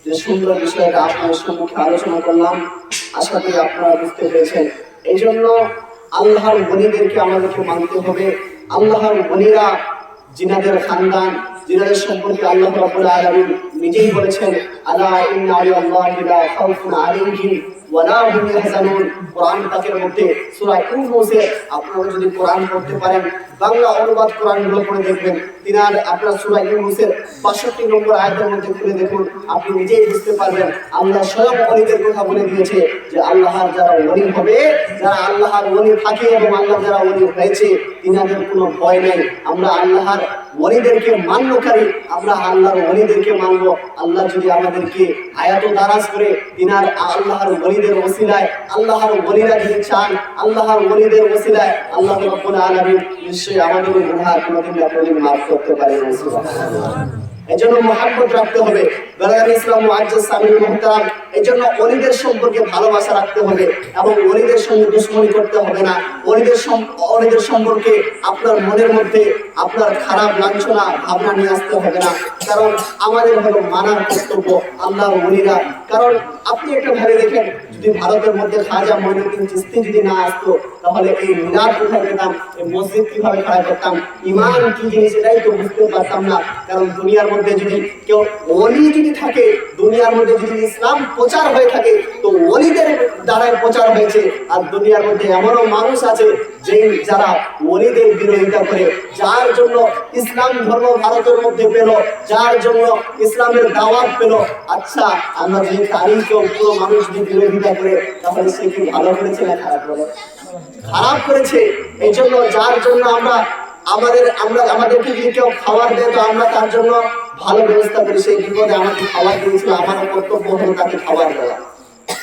যে সুন্দর বিষয়টা আপনার সম্মুখে আলোচনা করলাম, আশা করি আপনারা বুঝতে পেরেছেন। এই জন্য আল্লাহর ওলিদেরকে আমাদেরকে মানতে হবে। আল্লাহর ওলিরা, জিনাদের খানদান, জিনাদের সম্পর্কে আল্লাহ রাব্বুল আলামিন নিজেই বলেছেন আলা ইন্না আলিয়াল্লাহি লা খাউফুন আলাইহিম ওয়া লা হুম ইয়াহজানুন। কোরআন পাকের মধ্যে সূরা ইউনূসে আপনারা যদি কোরআন পড়তে পারেন, বাংলা অনুবাদ কোরআনগুলো পড়ে দেখবেন, তিনার আপনার সূরা ইউনূসের ৬২ নম্বর আয়াতের মধ্যে খুলে দেখুন, আপনি নিজেই বুঝতে পারবেন। আল্লাহ স্বয়ং ওলিদের কথা বলে দিয়েছে যে আল্লাহর যারা ওলি হবে, যারা আল্লাহর ওলি থাকে এবং আল্লাহ যারা ওলি হয়েছে, তিনাদের কোনো ভয় নেই। আমরা আল্লাহর ওলিদেরকে মান্যকারী, আমরা আল্লাহর ওলিদেরকে মানব। আল্লাহ যদি আমাদেরকে হায়াত ও দারাজ করে তিনার আল্লাহর ওলিদের ওসিলায়, আল্লাহর ওলিরা যদি চান, আল্লাহর ওলিদের ওসিলায় আল্লাহ রাব্বুল আলামিন নিশ্চয়ই আমাদের গুনাহ কোনদিন আপনাদের মাফ করতে পারেন। সুবহানাল্লাহ। এজন্য মহব্বত রাখতে হবে। বেলাগান ইসলাম মুআজ্জাজ সামিল মুহতারাম, এজন্য ওলিদের সম্পর্কে ভালোবাসা রাখতে হবে এবং ওলিদের সঙ্গে দুশমনি করতে হবে না। ওলিদের সম্পর্কে আপনার মনের মধ্যে আপনার খারাপ লাঞ্ছনা ভাবনা নিয়ে আসতে হবে না। কারণ আমাদের হলো মানার কর্তব্য আল্লাহর ওলিরা। কারণ আপনি একটা ভাবে দেখেন, যদি ভারতের মধ্যে খাজা মঈনুদ্দিন চিশতি যদি না আসতো তাহলে এই মিলাদ কোথায় পেতাম, এই মসজিদ কিভাবে খাড়া করতাম, ঈমান কি জিনিস এটাই তো বুঝতে পারতাম না। কারণ দুনিয়ার মধ্যে যদি কেউ ওলি যদি থাকে, দুনিয়ার মধ্যে যদি ইসলাম প্রচার হয়ে থাকে, তো ওলিদের দ্বারাই প্রচার হয়েছে। আর দুনিয়ার মধ্যে এমনও মানুষ আছে যে যারা ওলিদের বিরোধিতা করে, যার জন্য ইসলাম ধর্ম ভারতের মধ্যে পেল, যার জন্য ইসলামের দাওয়াত পেল। আচ্ছা, আমরা যদি তারই কেউ পুরো মানুষ যদি বিরোধিতা করে, তাহলে সে কি ভালো করেছে না খারাপ করে? খারাপ করেছে। এই জন্য যার জন্য আমাদেরকে যদি কেউ খাবার দেয়, তো আমরা তার জন্য ভালো ব্যবস্থা করি। সেই বিপদে আমাকে খাবার দিয়েছিল, আমার কর্তব্য হলো তাকে খাবার দেওয়া।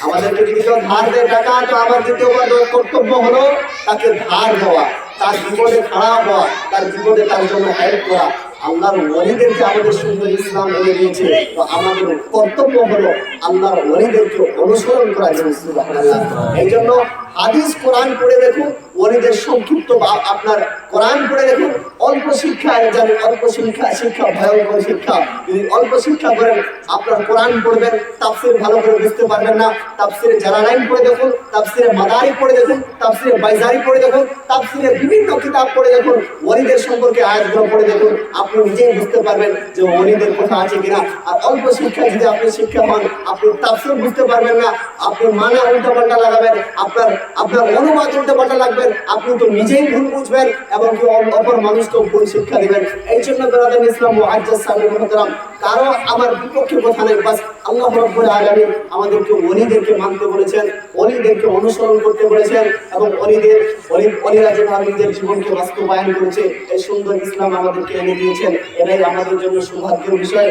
আমাদেরকে যদি কেউ ধার দেয় টাকা, তো আমার দ্বিতীয় কর্তব্য হলো তাকে ধার দেওয়া, তার বিপদে খারাপ হওয়া, তার বিপদে তার জন্য হেল্প করা। আল্লাহর ওলিদেরকে আমাদের সুন্দর ইসলাম এনে দিয়েছে, তো আমাদের কর্তব্য হলো আল্লাহর ওলিদেরকে অনুসরণ করা। এই জন্য হাদিস কোরআন পড়ে দেখুন, ওলিদের সংক্ষিপ্ত আপনার কোরআন পড়ে দেখুন। অল্প শিক্ষা জানি, অল্প শিক্ষা ভয়ঙ্কর শিক্ষা। যদি অল্প শিক্ষা করেন, আপনার কোরআন পড়বেন, তাফসির ভালো করে বুঝতে পারবেন না। তাফসিরে জালালাইন পড়ে দেখুন, তাফসিরে মাদারিক পড়ে দেখুন, তাফসিরে বাইজারি পড়ে দেখুন, তাফসিরে বিভিন্ন কিতাব পড়ে দেখুন, ওলিদের সম্পর্কে আয়াতগুলো পড়ে দেখুন। আপনি নিজেই বুঝতে পারবেন যে ওলিদের কথা আছে কিনা। আর অল্প শিক্ষায় যদি আপনি শিক্ষা হন, আপনি তাফসির বুঝতে পারবেন না, আপনি মানে উল্টাপাল্টা লাগাবেন, আপনার অনুবাদ উল্টাপাল্টা লাগবেন, আপনি তো নিজেই ভুল বুঝবেন এবং অপর মানুষকেও ভুল শিক্ষা দিবেন। এই জন্য বেরাদান ইসলাম মুআজ্জাজ সাহেব মুহতারাম, কারো আমার বিপক্ষে কথা নেই। বাস আল্লাহ রাব্বুল আলামিন আমাদেরকে ওলিদেরকে মানতে বলেছেন, ওলিদেরকে অনুসরণ করতে বলেছেন, এবং ওলিরা যেভাবে নিজের জীবনকে বাস্তবায়ন করেছে, এই সুন্দর ইসলাম আমাদেরকে এনে দিয়েছেন। এটাই আমাদের জন্য সৌভাগ্যের বিষয়।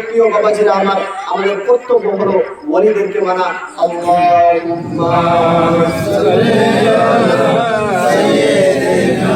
প্রিয় বাবাজিরা আমার, আমাদের কর্তব্য হলো ওলিদেরকে মানা। আল্লাহুম্মা সাল্লি আলা সাইয়্যিদিনা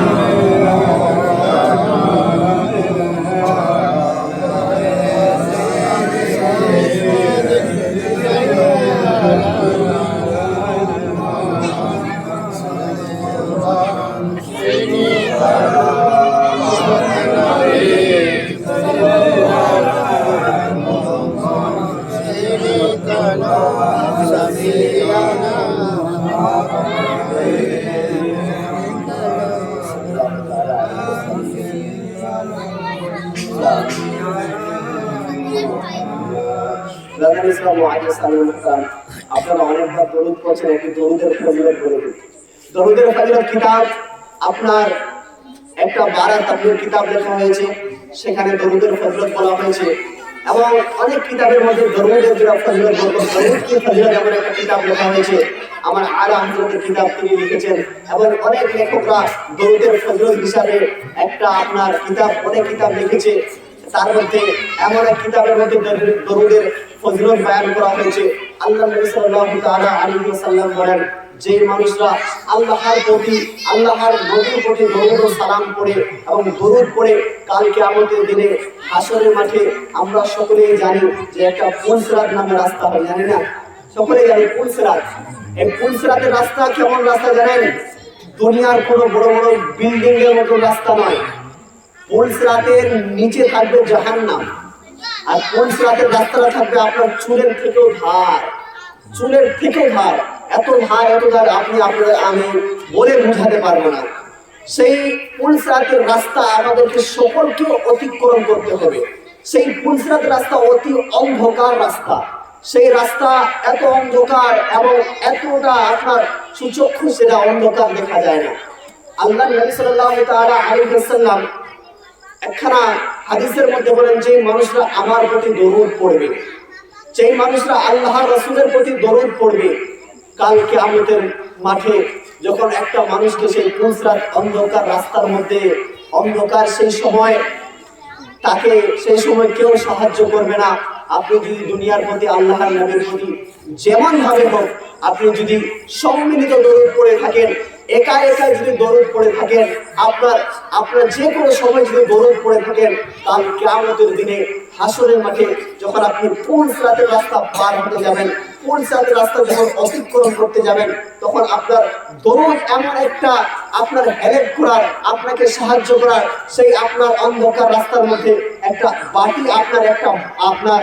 আপনারা অনেকবার দরুদ পড়ছেন, একটি দরুদের ফজিলত বলে দিই। দরুদের ফজিলত কিতাব আপনার একটা বারাত আপনার কিতাব লেখা হয়েছে, সেখানে দরুদের ফজিলত বলা হয়েছে। এবং অনেক কিতাবের মধ্যে দরুদের যে ফজিলত বলতো, দরুদ কি ফজিলত এমন একটা কিতাব লেখা হয়েছে। আমার আলা হযরতের কিতাব তিনি লিখেছেন, এবং অনেক লেখকরা দরুদের ফজিলত হিসাবে একটা আপনার কিতাব, অনেক কিতাব লিখেছে। তার মধ্যে এমন এক কিতাবের মধ্যে দরুদের ফজিলত বয়ান করা হয়েছে। আল্লাহ নবী সাল্লাল্লাহু তাআলা আলাইহি ওয়াসাল্লাম বলেন, যে মানুষরা আল্লাহর নবীর প্রতি দরুদ ও সালাম পড়ে এবং দরুদ পড়ে, কাল কিয়ামতের দিনে হাসরের মাঠে আমরা সকলেই জানি যে একটা পুলসিরাত নামে রাস্তা হয়, জানি না? সকলেই জানি পুলসিরাত। এই পুলসিরাতের রাস্তা কেমন রাস্তা জানেন? দুনিয়ার কোনো বড় বড় বিল্ডিং এর মতো রাস্তা নয়। পুলসিরাতের নিচে থাকবে জাহান্নাম, আর পুলসিরাতের রাস্তাটা থাকবে আপনার চুলের থেকেও ধার, এত ধার আমি বলে বোঝাতে পারবো না। সেই পুলসিরাতের রাস্তা আমাদেরকে সকলকে অতিক্রম করতে হবে। সেই পুলসিরাতের রাস্তা অতি অন্ধকার রাস্তা। সেই রাস্তা এত অন্ধকার এবং এতটা আপনার সুচক্ষু, সেটা অন্ধকার দেখা যায় না। আল্লাহ নবী সাল্লাল্লাহু তাআলা আলাইহি ওয়াসাল্লাম একখানা হাদিসের মধ্যে বলেন, যে মানুষরা আমার প্রতি দরুদ পড়বে, যেই মানুষরা আল্লাহর রাসূলের প্রতি দরুদ পড়বে, কাল কিয়ামতের মাঠে যখন একটা মানুষকে সেই পুলসিরাত অন্ধকার রাস্তার মধ্যে, অন্ধকার সেই সময়, তাকে সেই সময় কেউ সাহায্য করবে না। আপনি যদি দুনিয়ার প্রতি আল্লাহর নবীর প্রতি যেমন ভাবে হোক, আপনি যদি সম্মিলিত দরুদ পড়ে থাকেন, একা যদি দরুদ পড়ে থাকেন, আপনার যে কোনো সময় যদি দরুদ পড়ে থাকেন, কাল কিয়ামতের দিনে হাসরের মাঠে যখন আপনি পুলসিরাতের রাস্তা পার হতে যাবেন, পুলসিরাতের রাস্তা যখন অতিক্রম করতে যাবেন, তখন আপনার দরুদ এমন একটা আপনার হেল্প করার, আপনাকে সাহায্য করার, সেই আপনার অন্ধকার রাস্তার মধ্যে একটা বাটি আপনার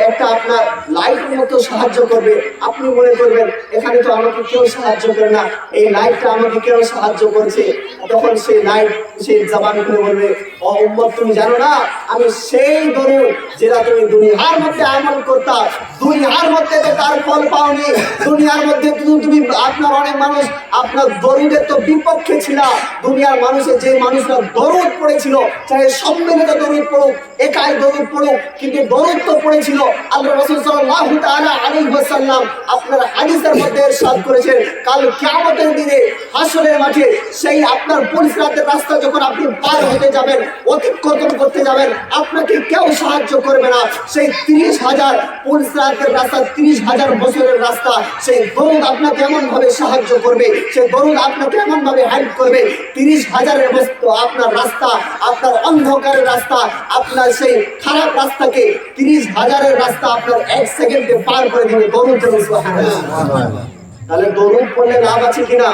একটা আপনার লাইটের মতো সাহায্য করবে। আপনি মনে করবেন এখানে তো আমাকে কেউ সাহায্য করে না, এই লাইটটা আমাকে কেউ সাহায্য করছে। তখন সেই লাইট সেই জবান করে বলবে, ও উম্মত, তুমি জানো না আমি সেই দরুদ যেটা তুমি দুনিয়ার মধ্যে আমল করতা, দুনিয়ার মধ্যে তো তার ফল পাওনি, দুনিয়ার মধ্যে তুমি আপনার অনেক মানুষ আপনার দরুদের তো বিপক্ষে ছিল। দুনিয়ার মানুষের যে মানুষরা দরুদ পড়েছিল, চাহে সম্মিলিত দরুদ পড়ুক, একাই দরুদ পড়ুক, কিন্তু দরুদ তো পড়েছিল। আল্লাহ রাসূল সাল্লাল্লাহু তাআলা আলাইহি ওয়াসাল্লাম আপনার হাদিসের মধ্যে ইরশাদ করেছেন, কাল কিয়ামতের দিনে হাসরের মাঠে সেই আপনার পুলিশরাতের রাস্তা যখন আপনি পার হতে যাবেন, অতিক্রম করতে যাবেন, আপনাকে কেউ সাহায্য করবে না। সেই 30,000 পুলিশরাতের রাস্তা, 30,000 বছরের রাস্তা, সেই দরুদ আপনাকে এমন ভাবে সাহায্য করবে, সেই দরুদ আপনাকে এমন ভাবে হেল্প করবে। 30,000-এর বস্তু আপনার রাস্তা, আপনার অন্ধকারের রাস্তা, আপনার সেই খারাপ রাস্তাকে 30,000-এর রাস্তা আপনার 1 সেকেন্ডে পার করে দিবে। দরুদ পড়ুন সুবহানাল্লাহ। তাহলে দরুদ পড়লে লাভ আছে কিনা?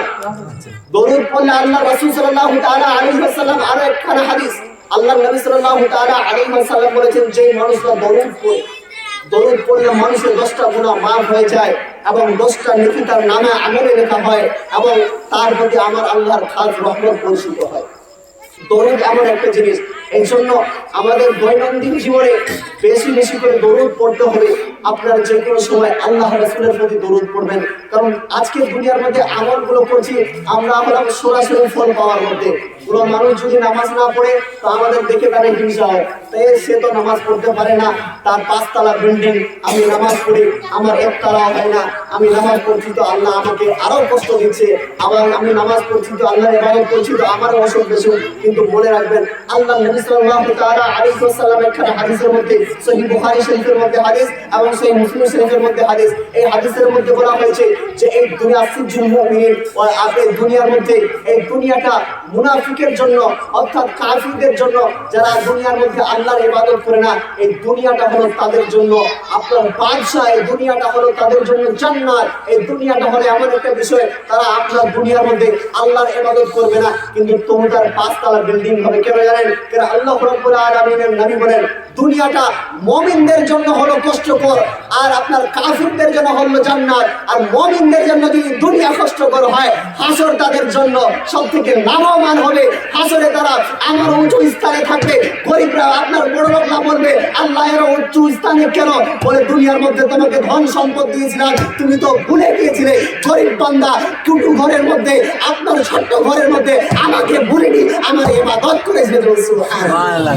দরুদ পড়লে আল্লাহ রাসূল সাল্লাল্লাহু তাআলা আলাইহি ওয়াসাল্লাম আর একখানা হাদিস, আল্লাহ নবী সাল্লাল্লাহু তাআলা আলাইহি ওয়াসাল্লাম বলেছেন, যে মানুষরা দরুদ পড়লে মানুষের 10টা গুনাহ মাফ হয়ে যায় এবং 10টা নেকি তার নামে আমলে লেখা হয় এবং তার প্রতি আমার আল্লাহর খাস রহমত বর্ষিত হয়। দরুদ এমন একটা জিনিস, এই জন্য আমাদের দৈনন্দিন জীবনে বেশি বেশি করে দরুদ পড়তে হবে। আপনারা যে কোনো সময় আল্লাহ রাসূলের প্রতি দরুদ পড়বেন, কারণ আজকে দুনিয়ার মধ্যে আমলগুলো করছি আমরা হলাম সরাসরি ফল পাওয়ার মধ্যে। পুরো মানুষ যদি নামাজ না পড়ে তো আমাদের দেখে তাদের হিংসা হয়, তাই সে তো নামাজ পড়তে পারে না, তার 5 তলা বিল্ডিং, আমি নামাজ পড়ি আমার 1 তলা হয় না, আমি নামাজ পড়ছি তো আল্লাহ আমাকে আরো কষ্ট দিচ্ছে, আবার আমি নামাজ পড়ছি তো আল্লাহর ইবাদত করছি তো আমারও অসুখ বেশি। কিন্তু মনে রাখবেন আল্লাহ নবী সাল্লাল্লাহু তাআলা আলাইহি ওয়াসাল্লামের একটা হাদিসের মধ্যে, সহিহ বুখারী শরীফের মধ্যে হাদিস এবং সহিহ মুসলিম শরীফের মধ্যে হাদিস, এই হাদিসের মধ্যে বলা হয়েছে যে এই দুনিয়া সিজনুল মুমিনিন, এই দুনিয়ার মধ্যে এই দুনিয়াটা মুনাফিকের জন্য, অর্থাৎ কাফিরদের জন্য, যারা দুনিয়ার মধ্যে আল্লাহর ইবাদত করে না, এই দুনিয়াটা হলো তাদের জন্য আপনার বাদশা, এই দুনিয়াটা হলো তাদের জন্য জান্নাত। এই দুনিয়াটা হলো এমন একটা বিষয়, তারা আপনার দুনিয়ার মধ্যে আল্লাহর ইবাদত করবে না, কিন্তু তুমি তার 5 তলা বিল্ডিং হবে। কেন জানেন? কারণ আল্লাহ রাব্বুল আলামিনের নবী বলেন, দুনিয়াটা মুমিনদের জন্য হলো কষ্টকর আর আপনার কাফিরদের জন্য হলো জান্নাত। আর মুমিনদের জন্য যদি দুনিয়া কষ্টকর হয়, হাসর তাদের জন্য সবথেকে লাভবান হবে। হাসরে তারা আমার উঁচু স্থানে থাকবে, গরিবরা আপনার বড় লোকরা বলবে আল্লাহ এর উঁচু স্থানে কেন? বলে দুনিয়ার মধ্যে তোমাকে ধন সম্পদ দিয়েছিলাম, তুমি তো ভুলে গিয়েছিলে। গরিব বান্দা টুটু ঘরের মধ্যে, আপনার ছোট্ট ঘরের মধ্যে আমাকে ভুলিনি, আমার ইবাদত করেছে। সুবহানাল্লাহ।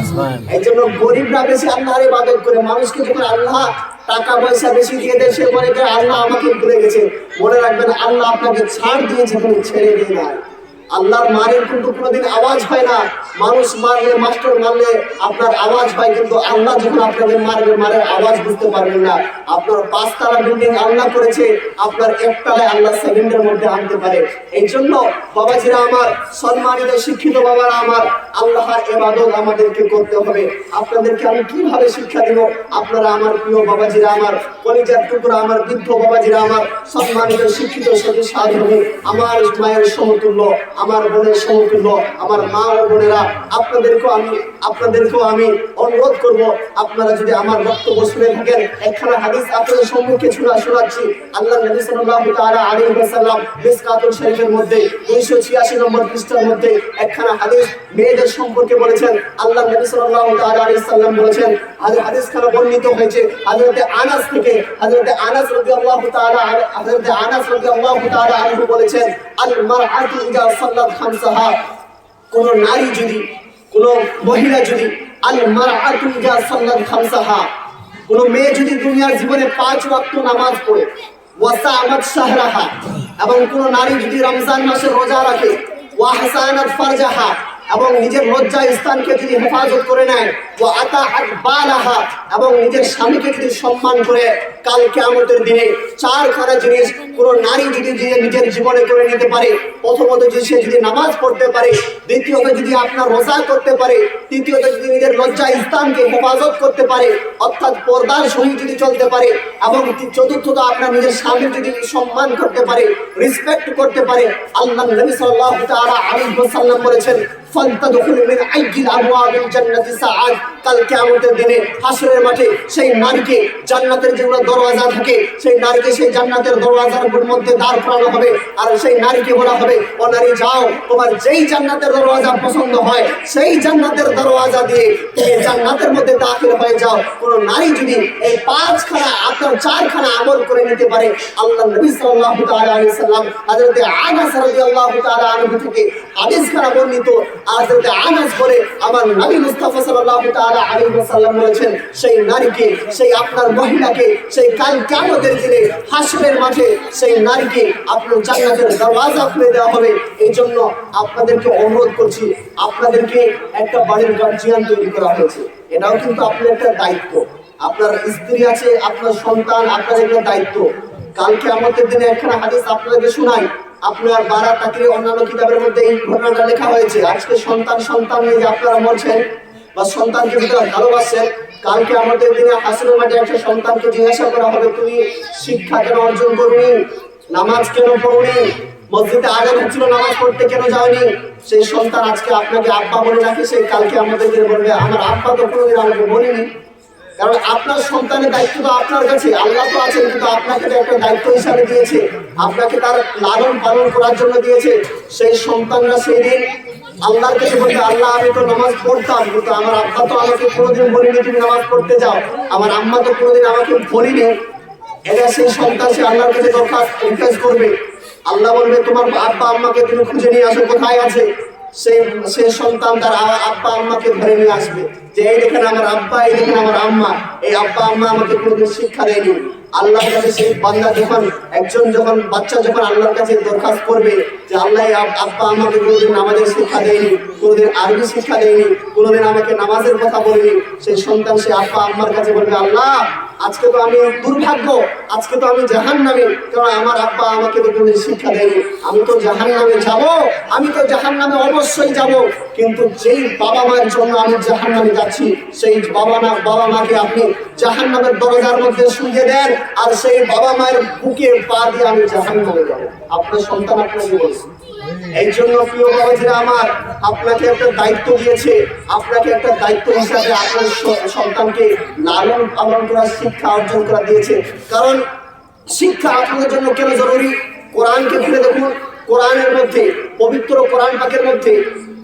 এই জন্য গরিবরা বেশি আল্লাহর ইবাদত করে। মানুষকে যখন আল্লাহ টাকা পয়সা বেশি দিয়ে দেয়, সে মনে করে আল্লাহ আমাকে ভুলে গেছে। মনে রাখবেন আল্লাহ আপনাকে ছাড় দিয়েছে, কিন্তু ছেড়ে দিয়ে না। আল্লাহর মারের কিন্তু কোনোদিন আওয়াজ হয় না। মানুষ মারলে, মাস্টার মারলে আপনার আওয়াজ হয়, কিন্তু আল্লাহ যখন আপনাদের মারবে, মারের আওয়াজ বুঝতে পারবেন না। আপনার 5 তলা বিল্ডিং আল্লাহ করেছে, আপনার 1 তলায় আল্লাহ সেকেন্ডের মধ্যে আনতে পারে। এই জন্য বাবাজিরা আমার, সম্মানিত শিক্ষিত বাবারা আমার, আল্লাহর ইবাদত আমাদেরকে করতে হবে। আপনাদেরকে আমি কিভাবে শিক্ষা দেব? আপনারা আমার প্রিয় বাবাজিরা আমার, কলিজার টুকরা আমার, বৃদ্ধ বাবাজিরা আমার, সম্মানিত শিক্ষিত সতী সাধনী, আমার মায়ের সমতুল্য, আমার বোনের সমতুল্য, আমার মা ও বোনেরা, আপনাদেরকেও আমি অনুরোধ করব, আপনারা যদি আমার বক্তব্য শুনে থাকেন, একখানা হাদিস আপনাদের সম্মুখে শোনাচ্ছি। আল্লাহ নবী সাল্লাল্লাহু তাআলা আলাইহি ওয়াসাল্লাম মিসকাতুল শরীফের মধ্যে 286 নম্বর পৃষ্ঠার মধ্যে একখানা হাদিস মেয়েদের সম্পর্কে বলেছেন। আল্লাহ নবী সাল্লাল্লাহু তাআলা আলাইহি ওয়াসাল্লাম বলেছেন, হাদিসখানা বর্ণিত হয়েছে হযরতে আনাস থেকে। হযরতে আনাস রাদিয়াল্লাহু তাআলা আনহু বলেছেন, আল মারআতু ইযা সাল্লাত খামসাহা, কোন নারী যদি, কোন মহিলা যদি, আল মারআতু ইযা সাল্লাত খামসাহা, কোন মেয়ে যদি দুনিয়ার জীবনে 5 ওয়াক্ত নামাজ পড়ে, ওয়া সামাত শাহরাহা, এবং কোন নারী যদি রমজান মাসে রোজা রাখে, ওয়া হাসানাত ফারজাহা, এবং নিজের লজ্জা স্থানকে যদি হেফাজত করে নেয়, ওয়া আতাআত বালাহা, এবং নিজের স্বামীকে যদি সম্মান করে, কাল কিয়ামতের দিনে 4খানা জিনিস কোন নারী যদি নিজের জীবনে করে নিতে পারে, প্রথমত যদি সে যদি নামাজ পড়তে পারে, দ্বিতীয়ত যদি আপনার রোজা করতে পারে, তৃতীয়ত যদি নিজের লজ্জা স্থানকে হেফাজত করতে পারে, অর্থাৎ পর্দার সহিত যদি চলতে পারে, এবং চতুর্থত আপনার নিজের স্বামীর যদি সম্মান করতে পারে, রেসপেক্ট করতে পারে, আল্লাহ নবী সাল্লাল্লাহু তাআলা আলাইহি ওয়াসাল্লাম বলেছেন, ফালতাদখুলু মিন আইয়িল আবওয়াবিল জান্নাতি সাআদ। কাল কিয়ামতের দিনে হাসরের মাঠে সেই নারীকে জান্নাতের যেগুলো দরওয়াজা থাকে সেই নারীকে সেই জান্নাতের দরওয়াজার মধ্যে দাঁড় করানো হবে। আর সেই নারীকে বলা হবে, ও নারী যাও, তোমার যেই জান্নাতের দরওয়াজা পছন্দ হয় সেই জান্নাতের দরওয়াজা দিয়ে তুমি জান্নাতের মধ্যে দাখিল হয়ে যাও। কোন নারী যদি এই 5খানা আপনার 4খানা আমল করে নিতে পারে, আল্লাহ নবী সাল্লাল্লাহু তাআলা আলাইহি সাল্লাম হযরত আনাস রাদিয়াল্লাহু তাআলা আনহু থেকে হাদিস খানা বর্ণিত। হযরত আনাস বলে, আমার নবী মুস্তাফা সাল্লাল্লাহু তাআলা আলাইহি ওয়াসাল্লাম বলেছেন, সেই নারীকে, সেই আপনার মহিলাকে, সেই কাল কিয়ামতের দিনে হাসরের মাঠে সেই নারীকে আপনার জান্নাতের দরওয়াজা খুলে দেওয়া হবে। এই জন্য আপনাদেরকে অনুরোধ করছি, আপনাদেরকে একটা বাড়ির গার্জিয়ান তৈরি করা হয়েছে, এটাও কিন্তু আপনার একটা দায়িত্ব। আপনার স্ত্রী আছে, আপনার সন্তান, আপনার একটা দায়িত্ব। কালকে আমাদের দিনে একখানা হাদিস আপনাদেরকে শোনাই, আপনার বারা তাকে অন্যান্য কিতাবের মধ্যে এই ঘটনাটা লেখা হয়েছে। আজকে সন্তান নিয়ে যে আপনারা মরছেন বা সন্তানকে ভিতরে ভালোবাসেন, কালকে আমাদের দিনে হাসরের মাঠে একটা সন্তানকে জিজ্ঞাসা করা হবে, তুমি শিক্ষা কেন অর্জন করনি, নামাজ কেন পড়নি, মসজিদে আজান হচ্ছিল নামাজ পড়তে কেন যাওনি? সেই সন্তান আজকে আপনাকে আব্বা বলে রাখে, সেই কালকে আমাদের দিনে বলবে, আমার আব্বা তো কোনোদিন আমাকে বলিনি। কারণ আপনার সন্তানের দায়িত্ব তো আপনার কাছে, আল্লাহ তো আছেন, কিন্তু আপনাকে তো একটা দায়িত্ব হিসাবে দিয়েছে, আপনাকে তার লালন পালন করার জন্য দিয়েছে। সেই সন্তানরা সেই দিন আল্লাহর কাছে বলবে, আল্লাহ আমি তো নামাজ পড়তাম, কিন্তু আমার আব্বা তো আমাকে কোনোদিন বলিনি তুমি নামাজ পড়তে যাও, আমার আম্মা তো কোনোদিন আমাকে বলিনি। এটা সেই সন্তান সে আল্লাহর কাছে রিকোয়েস্ট করবে। আল্লাহ বলবে, তোমার আব্বা আম্মাকে তুমি খুঁজে নিয়ে আসো, কোথায় আছে? সেই সন্তান তার আব্বা আম্মাকে ধরে নিয়ে আসবে, যে এই দেখেন আমার আব্বা, এই দেখেন আমার আম্মা, এই আব্বা আম্মা আমাকে কোনোদিন শিক্ষা দেয়নি। আল্লাহর কাছে সেই বান্দা যখন বাচ্চা যখন আল্লাহর কাছে দরখাস্ত করবে যে আল্লাহ আব্বা আমাকে কোনোদিন নামাজের শিক্ষা দেয়নি, কোনোদিন আরবি শিক্ষা দেয়নি, কোনোদিন আমাকে নামাজের কথা বলেনি, সেই সন্তান সে আব্বা আম্মার কাছে বলবে, আল্লাহ আজকে তো আমি দুর্ভাগ্য, আজকে তো আমি জাহান্নামে, কারণ আমার আব্বা আমাকে তো কোনোদিন শিক্ষা দেয়নি, আমি তো জাহান্নামে যাব, আমি তো জাহান্নামে অবশ্যই যাব। কিন্তু যেই বাবা মায়ের জন্য আমি জাহান্নামে যাচ্ছি, সেই বাবা মাকে আপনি জাহান্নামের দরজার মধ্যে শুইয়ে দেন, আর সেই বাবা মায়ের বুকে পা দিয়ে আমি জাহান্নামে যাব। আপনার সন্তান আপনাকে বলছে। এই জন্য প্রিয় বাবাজিরা আমার, আপনাকে একটা দায়িত্ব দিয়েছে, আপনাকে একটা দায়িত্ব হিসাবে আপনার সন্তানকে লালন পালন করার শিক্ষা অর্জন করা দিয়েছে। কারণ শিক্ষা আপনাদের জন্য কেন জরুরি? কোরআনকে খুলে দেখুন, কোরআনের মধ্যে, পবিত্র কোরআন পাকের মধ্যে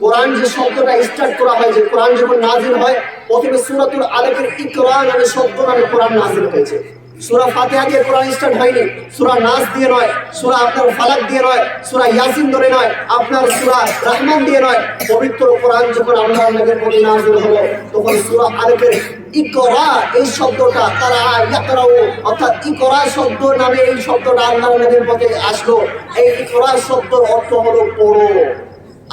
কোরআন যে শব্দটা স্টার্ট করা হয়, যে কোরআন যখন নাজিল হয়, প্রথমে সূরাতুল আলাকের ইকরা নামে শব্দ নামে কোরআন নাজিল হয়েছে। সূরা ফাতিহা দিয়ে কোরআন স্টার্ট হয়নি, সূরা নাস দিয়ে নয়, সূরা আপনার ফালাক দিয়ে নয়, সূরা ইয়াসিন ধরে নয়, আপনার সূরা রহমান দিয়ে নয়। পবিত্র কোরআন যখন আল্লাহর নবীর প্রতি নাযিল হলো, তখন সূরা আলাকের ইকরা এই শব্দটা, তারা ইয়াকরাউ অর্থাৎ ইকরা শব্দ নামে এই শব্দটা আল্লাহর নবীর প্রতি আসলো। এই ইকরা শব্দের অর্থ হলো পড়ো।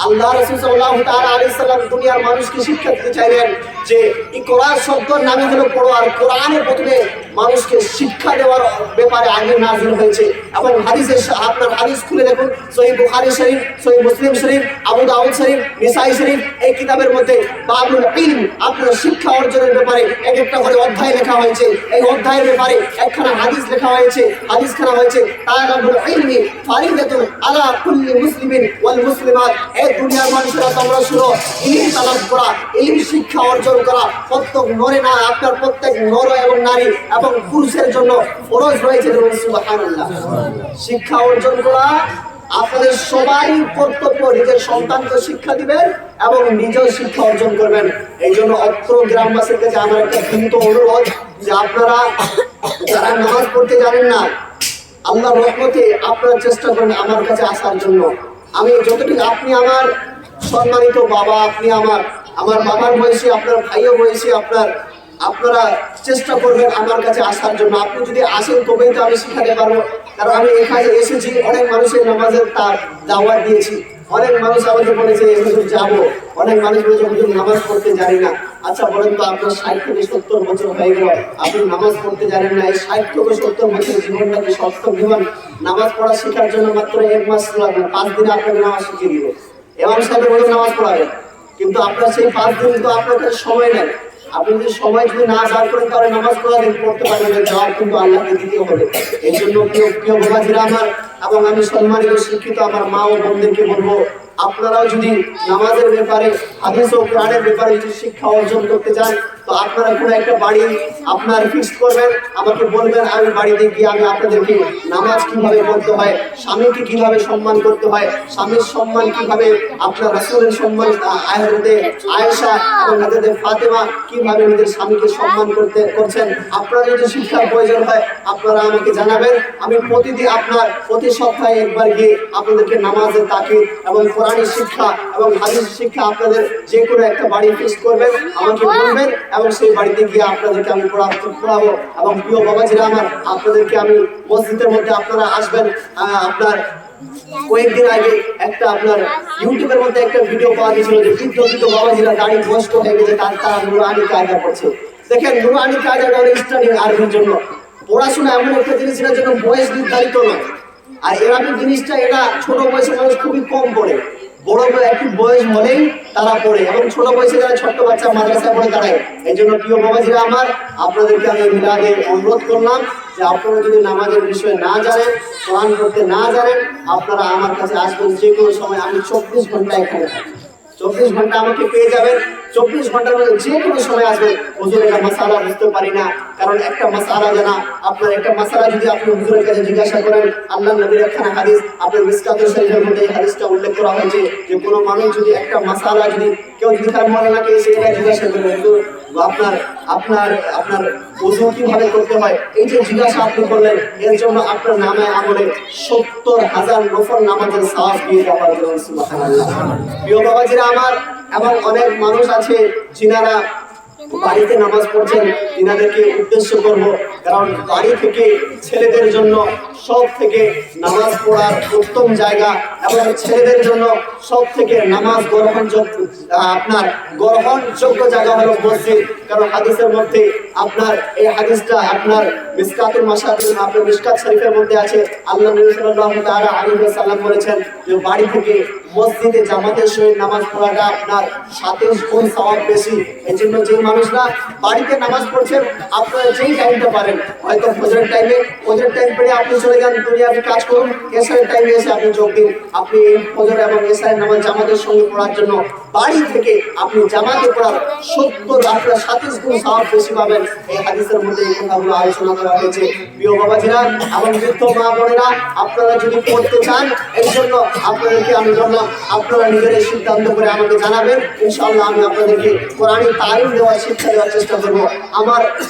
আল্লাহ রাসূল সাল্লাল্লাহু তাআলা আলাইহি সাল্লাম দুনিয়ার মানুষকে শিক্ষা দিতে চাইলেন যে ইকরা শব্দের নামে হলো পড়ো, আর কোরআনের প্রথমে মানুষকে শিক্ষা দেওয়ার ব্যাপারে আগে নাযিল হয়েছে। এবং হাদিসের আপনার হাদিস খুলে দেখুন, সহিহ বুখারী শরীফ, সহিহ মুসলিম শরীফ, আবু দাউদ শরীফ, নিসাই শরীফ, এই কিতাবের মধ্যে বাবুল ইলম, আপনার শিক্ষা অর্জনের ব্যাপারে এক একটা করে অধ্যায় লেখা হয়েছে। এই অধ্যায়ের ব্যাপারে একখানা হাদিস লেখা হয়েছে, হাদিসখানা হয়েছে তালাবুল ইলমি ফারিদাতুন আলা কুল্লি মুসলিমিন ওয়াল মুসলিমাত। এই দুনিয়ার মানুষেরা তোমরা শুনো, ইলম তালাব করা, ইলম শিক্ষা অর্জন করা প্রত্যেক নরে না, আপনার প্রত্যেক নর এবং নারী এবং পুরুষের জন্য ফরজ রয়েছে। সুবহানাল্লাহ। শিক্ষা অর্জন করা আপনাদের সবাই কর্তব্য, নিজের সন্তানকে শিক্ষা দিবেন এবং নিজেও শিক্ষা অর্জন করবেন। এই জন্য অত্র গ্রামবাসীর কাছে আমার একটা বিনীত অনুরোধ যে আপনারা যারা নামাজ পড়তে জানেন না, আল্লাহর রহমতে আপনারা চেষ্টা করেন আমার কাছে আসার জন্য। আমি যতটুকু, আপনি আমার সম্মানিত বাবা, আপনি আমার বাবার বয়সী, আপনার ভাইও বয়সী, আপনারা চেষ্টা করবেন আমার কাছে আসার জন্য। আপনি যদি আসেন তবেই তো আমি শিখাতে পারবো। কারণ আমি এখানে এসেছি, অনেক মানুষের নামাজের তার দাওয়াত দিয়েছি, অনেক মানুষ আমাকে বলেছে হুজুর যাবো, অনেক মানুষ বলেছে হুজুর নামাজ পড়তে জানি না। আচ্ছা বলেন তো, আপনার 60 থেকে 70 বছর হয়ে গেল, আপনি নামাজ পড়তে জানেন না? এই 60 থেকে 70 বছর জীবনটাকে সত্য জীবন, নামাজ পড়া শেখার জন্য মাত্র 1 মাস লাগবে, 5 দিনে আপনাকে নামাজ শিখিয়ে দিবে এবং সাথে বলে নামাজ পড়াবেন। কিন্তু আপনার সেই 5 দিন তো আপনার কাছে সময় নেই। আপনি যদি সময় যদি না বার করেন তাহলে নামাজ পড়তে পারবেন, জবাব কিন্তু আল্লাহকে দিতে হবে। এই জন্য প্রিয় বাবাজিরা আমার, এবং আমি সম্মানিত শিক্ষিত আমার মা ও বোনদেরকে বলবো, আপনারাও যদি নামাজের ব্যাপারে হাদিস ও কোরআনের ব্যাপারে যদি শিক্ষা অর্জন করতে চান, তো আপনারা কোনো একটা বাড়ি আপনার ফিক্সড করবেন, আমাকে বলবেন, আমি বাড়িতে গিয়ে আমি আপনাদেরকে নামাজ কিভাবে পড়তে হয়, স্বামীকে কিভাবে সম্মান করতে হয়, স্বামীর সম্মান কিভাবে, আপনার রাসূলের সম্মান হযরতে আয়েশা এবং হযরতে ফাতেমা কিভাবে নিজের স্বামীকে সম্মান করছেন, আপনারা যদি শিক্ষার প্রয়োজন হয় আপনারা আমাকে জানাবেন। আমি প্রতি সপ্তাহে একবার গিয়ে আপনাদেরকে নামাজের তাকিদ এবং কোরআনের শিক্ষা এবং হাদিস শিক্ষা আপনাদের যে কোনো একটা বাড়ি ফিক্সড করবেন, আমাকে বলবেন এবং সেই বাড়িতে গিয়ে আপনাদেরকে আমি পড়াবো। এবং প্রিয় বাবাজিরা আমার, আপনাদেরকে আমি মসজিদের মধ্যে আপনারা আসবেন। আপনার কয়েকদিন আগে একটা আপনার ইউটিউবের মধ্যে একটা ভিডিও পাওয়া গেছিল যে বৃদ্ধ বাবাজিরা দাড়ি বয়স্ক হয়ে গেছে, তারা নুরানি কায়দা করছে। দেখেন, নুরানি কায়দাটা হলো স্টাডি আরবির জন্য। পড়াশোনা এমন একটা জিনিস এটার জন্য বয়স নির্ধারিত নয়। আর এরাবিক জিনিসটা এটা ছোট বয়সে মানুষ খুবই কম পড়ে, বড় একটু বয়স হলেই তারা পড়ে, এবং ছোট বয়সে যারা ছোট্ট বাচ্চা মাদ্রাসায় পড়ে তারাই। এই জন্য প্রিয় বাবাজিরা আমার, আপনাদেরকে আমি মিলাদে অনুরোধ করলাম যে আপনারা যদি নামাজের বিষয়ে না জানেন, কোরআন পড়তে না জানেন, আপনারা আমার কাছে আসবেন যে কোনো সময়। আমি 24 ঘন্টা এখানে থাকি, 24 ঘন্টা আমাকে পেয়ে যাবেন। 24 ঘন্টার মধ্যে যে কোনো সময় আসবেন। হুজুর এটা মাসালা বুঝতে পারি না, কারণ একটা মাসালা জানা, আপনার একটা মাসালা যদি আপনি হুজুরের কাছে জিজ্ঞাসা করেন, আল্লাহ নবীর একখানা হাদিস আপনার মিসকাতুল শরীফের মধ্যে এই হাদিসটা উল্লেখ করা হয়েছে যে কোনো মানুষ যদি একটা মাসালা যদি কেউ যদি তার মৌলানাকে এসে এটা জিজ্ঞাসা করে, হুজুর আপনার ওযু কিভাবে করতে হয়, এই যে জিজ্ঞাসা আপনি করলেন, এর জন্য আপনার নামে আমলে 70,000 নফল নামাজের সওয়াব দিয়ে দেওয়া হবে। সুবহানাল্লাহ। প্রিয় বাবাজিরা আমার, এবং অনেক মানুষ আছে যিনারা বাড়িতে নামাজ পড়ছেন, তিনাদেরকে উদ্দেশ্য করব, কারণ বাড়ি থেকে ছেলেদের জন্য সব থেকে নামাজ পড়ার উত্তম জায়গা, এবং ছেলেদের জন্য সব থেকে নামাজ গ্রহণযোগ্য জায়গা হলো মসজিদ। কারণ হাদিসের মধ্যে আপনার এই হাদিসটা আপনার মিসকাতুল মাসাবিহ, আপনার মিশকাত শরীফের মধ্যে আছে। আল্লাহ নবী সাল্লাল্লাহু তাআলা আলাইহি ওয়াসাল্লাম বলেছেন যে বাড়ি থেকে মসজিদে জামাতের সহিত নামাজ পড়াটা আপনার 27 গুণ সওয়াব বেশি। এজন্য যে মানুষরা বাড়িতে নামাজ পড়ছেন, আপনারা যেই টাইমটা পারেন, হয়তো ফজরের টাইম পড়ে আপনি চলে যান দুনিয়াবি কাজ করুন, এশারের টাইমে এসে আপনি যোগ দিন। আপনি এই ফজর এবং এশারের নামাজ জামাতের সঙ্গে পড়ার জন্য বাড়ি থেকে আপনি জামাতে পড়ার 27 গুণ সওয়াব বেশি পাবেন। এই হাদিসের মধ্যে এই কথাগুলো আলোচনা করা হয়েছে। প্রিয় বাবাজিরা এবং বৃদ্ধ মা বোনেরা, আপনারা যদি পড়তে চান, এই জন্য আপনাদেরকে আমি বললাম, আপনারা নিজেরাই সিদ্ধান্ত করে আমাকে জানাবেন। ইনশাআল্লাহ আমি আপনাদেরকে কোরআনি তালিম দেওয়ার, শিক্ষা দেওয়ার চেষ্টা করবো।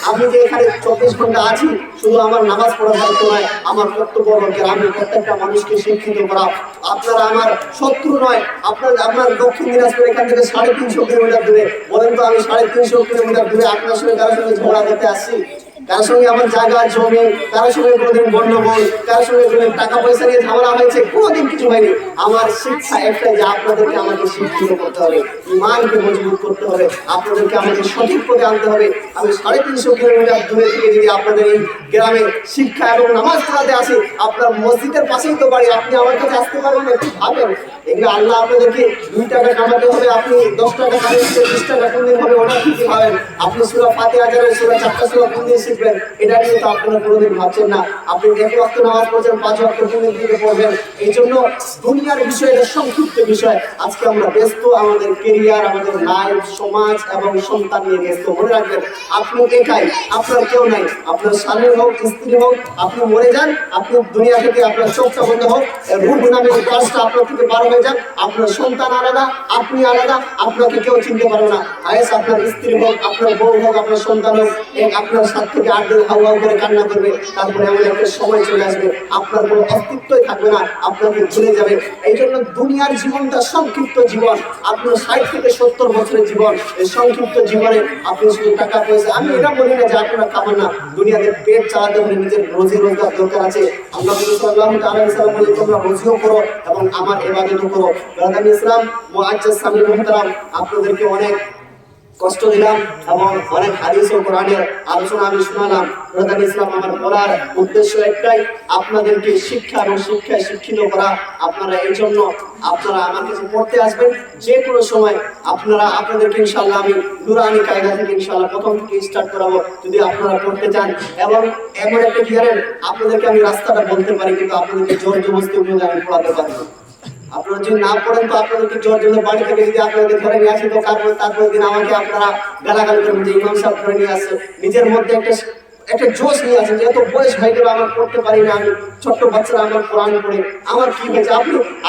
আমি যে এখানে 24 ঘন্টা আছি, শুধু আমার নামাজ পড়ার দায়িত্ব নয়, আমার কর্তব্য হলো আমি প্রত্যেকটা মানুষকে শিক্ষিত করা। আপনারা আমার শত্রু নয়। আপনার দক্ষিণ দিনাজপুর এখান থেকে 350 কিলোমিটার দূরে। বলেন তো, আমি 350 কিলোমিটার দূরে আপনার সঙ্গে কারোর সঙ্গে ঝগড়া করতে আসছি? কারোর সঙ্গে আমার জায়গা জমি, কারোর সঙ্গে কোনোদিন গন্ডগোল, কারোর সঙ্গে কোনোদিন টাকা পয়সা নিয়ে ঝামেলা হয়েছে? কোনোদিন কিছু হয়নি। আমার শিক্ষা একটাই যে আপনাদেরকে আমাকে শিক্ষিত করতে হবে, ইমানকে মজবুত করতে হবে, আপনাদেরকে আমাকে সঠিক পথে আনতে হবে। আমি 350 কিলোমিটার দূরে থেকে যদি আপনাদের এই গ্রামে শিক্ষা এবং নামাজ পড়াতে আসি, আপনার মসজিদের পাশেই তো বাড়ি, আপনি আমার কাছে আসতে পারবেন? একটু ভাবেন। এগুলো আল্লাহ আপনাদেরকে 2 টাকা কামাতে হবে, আপনি 10 টাকা কামাতে 20 টাকা কোন দিন হবে ওটা ঠিকই পাবেন। আপনি সূরা ফাতিহা জানেন, সূরা 4টা সূরা কোন দিন শিখবেন, এটা নিয়ে তো আপনারা কোনোদিন ভাবছেন না। আপনি 1 ওয়াক্ত নামাজ পড়ছেন, 5 ওয়াক্ত কোন দিন থেকে পড়বেন। এই জন্য দুনিয়ার বিষয়ে এটা সংক্ষিপ্ত বিষয়। আজকে আমরা ব্যস্ত, আমাদের কেরিয়ার, আমাদের লাইফ, সমাজ এবং সন্তান নিয়ে ব্যস্ত। মনে রাখবেন, আপনি একাই, আপনার কেউ নাই। আপনার স্বামী হোক, স্ত্রী হোক, আপনি মরে যান, আপনি দুনিয়া থেকে আপনার চোখটা বন্ধ হোক, রূহ নামের কাজটা আপনার থেকে পার হয়ে যান, আপনার সন্তান আলাদা, আপনি আলাদা, আপনাকে কেউ চিনতে পারবে না। আয়েস আপনার স্ত্রী হোক, আপনার বউ হোক, আপনার সন্তান হোক, আপনার 7 থেকে 8 দিন হাউ হাউ করে কান্না করবে। তারপরে এমন একটা সময় চলে আসবে, আপনার কোনো অস্তিত্বই থাকবে না, আপনাকে ভুলে যাবে। এই জন্য দুনিয়ার জীবনটা সংক্ষিপ্ত জীবন। আপনার 60 থেকে 70 বছরের জীবন। এই সংক্ষিপ্ত জীবনে আপনি শুধু টাকা পয়সা, আমি এটা বলি না যে আপনারা খাবেন না, দুনিয়াতে পেট চালাতে হলে নিজের রোজি রোজগার দরকার আছে। আল্লাহ সাল্লাল্লাহু আলাইহি ওয়াসাল্লাম বলেন, তোমরা রোজিও করো এবং আমার ইবাদতও করো। ব্রাদার ইসলাম, মুআজ্জাজ সামির মুহতারাম, আপনাদেরকে অনেক কষ্ট দিলাম এবং অনেক হাদিস ও কোরআনের আলোচনা আমি শোনালাম। ব্রাদার ইসলাম, আমার বলার উদ্দেশ্য একটাই, আপনাদেরকে শিক্ষা এবং শিক্ষায় শিক্ষিত করা। আপনারা এই জন্য আপনারা আমার কাছে পড়তে আসবেন যে কোনো সময়। আপনাদেরকে ইনশাআল্লাহ আমি নুরানি কায়দা থেকে ইনশাআল্লাহ প্রথম থেকে স্টার্ট করাবো, যদি আপনারা পড়তে চান। এবং এমন একটা কি জানেন, আপনাদেরকে আমি রাস্তাটা বলতে পারি, কিন্তু আপনাদেরকে জোর জবরদস্তি আমি পড়াতে পারি না। আপনারা যদি না পড়েন তো আপনাদেরকে জোর জন্য বাড়ি থেকে যদি আপনাদের ধরে নিয়ে আসি তো তারপর দিন আমাকে আপনারা গালাগালি করবেন যে ইমাম সাহেব ধরে নিয়ে আসছে। নিজের মধ্যে একটা জোশ নিয়ে আসেন যে এত বয়স হয়ে গেল আমার পড়তে পারি না, আমি ছোট্ট বাচ্চারা আমার কোরআন পড়ে আমার কি হয়েছে,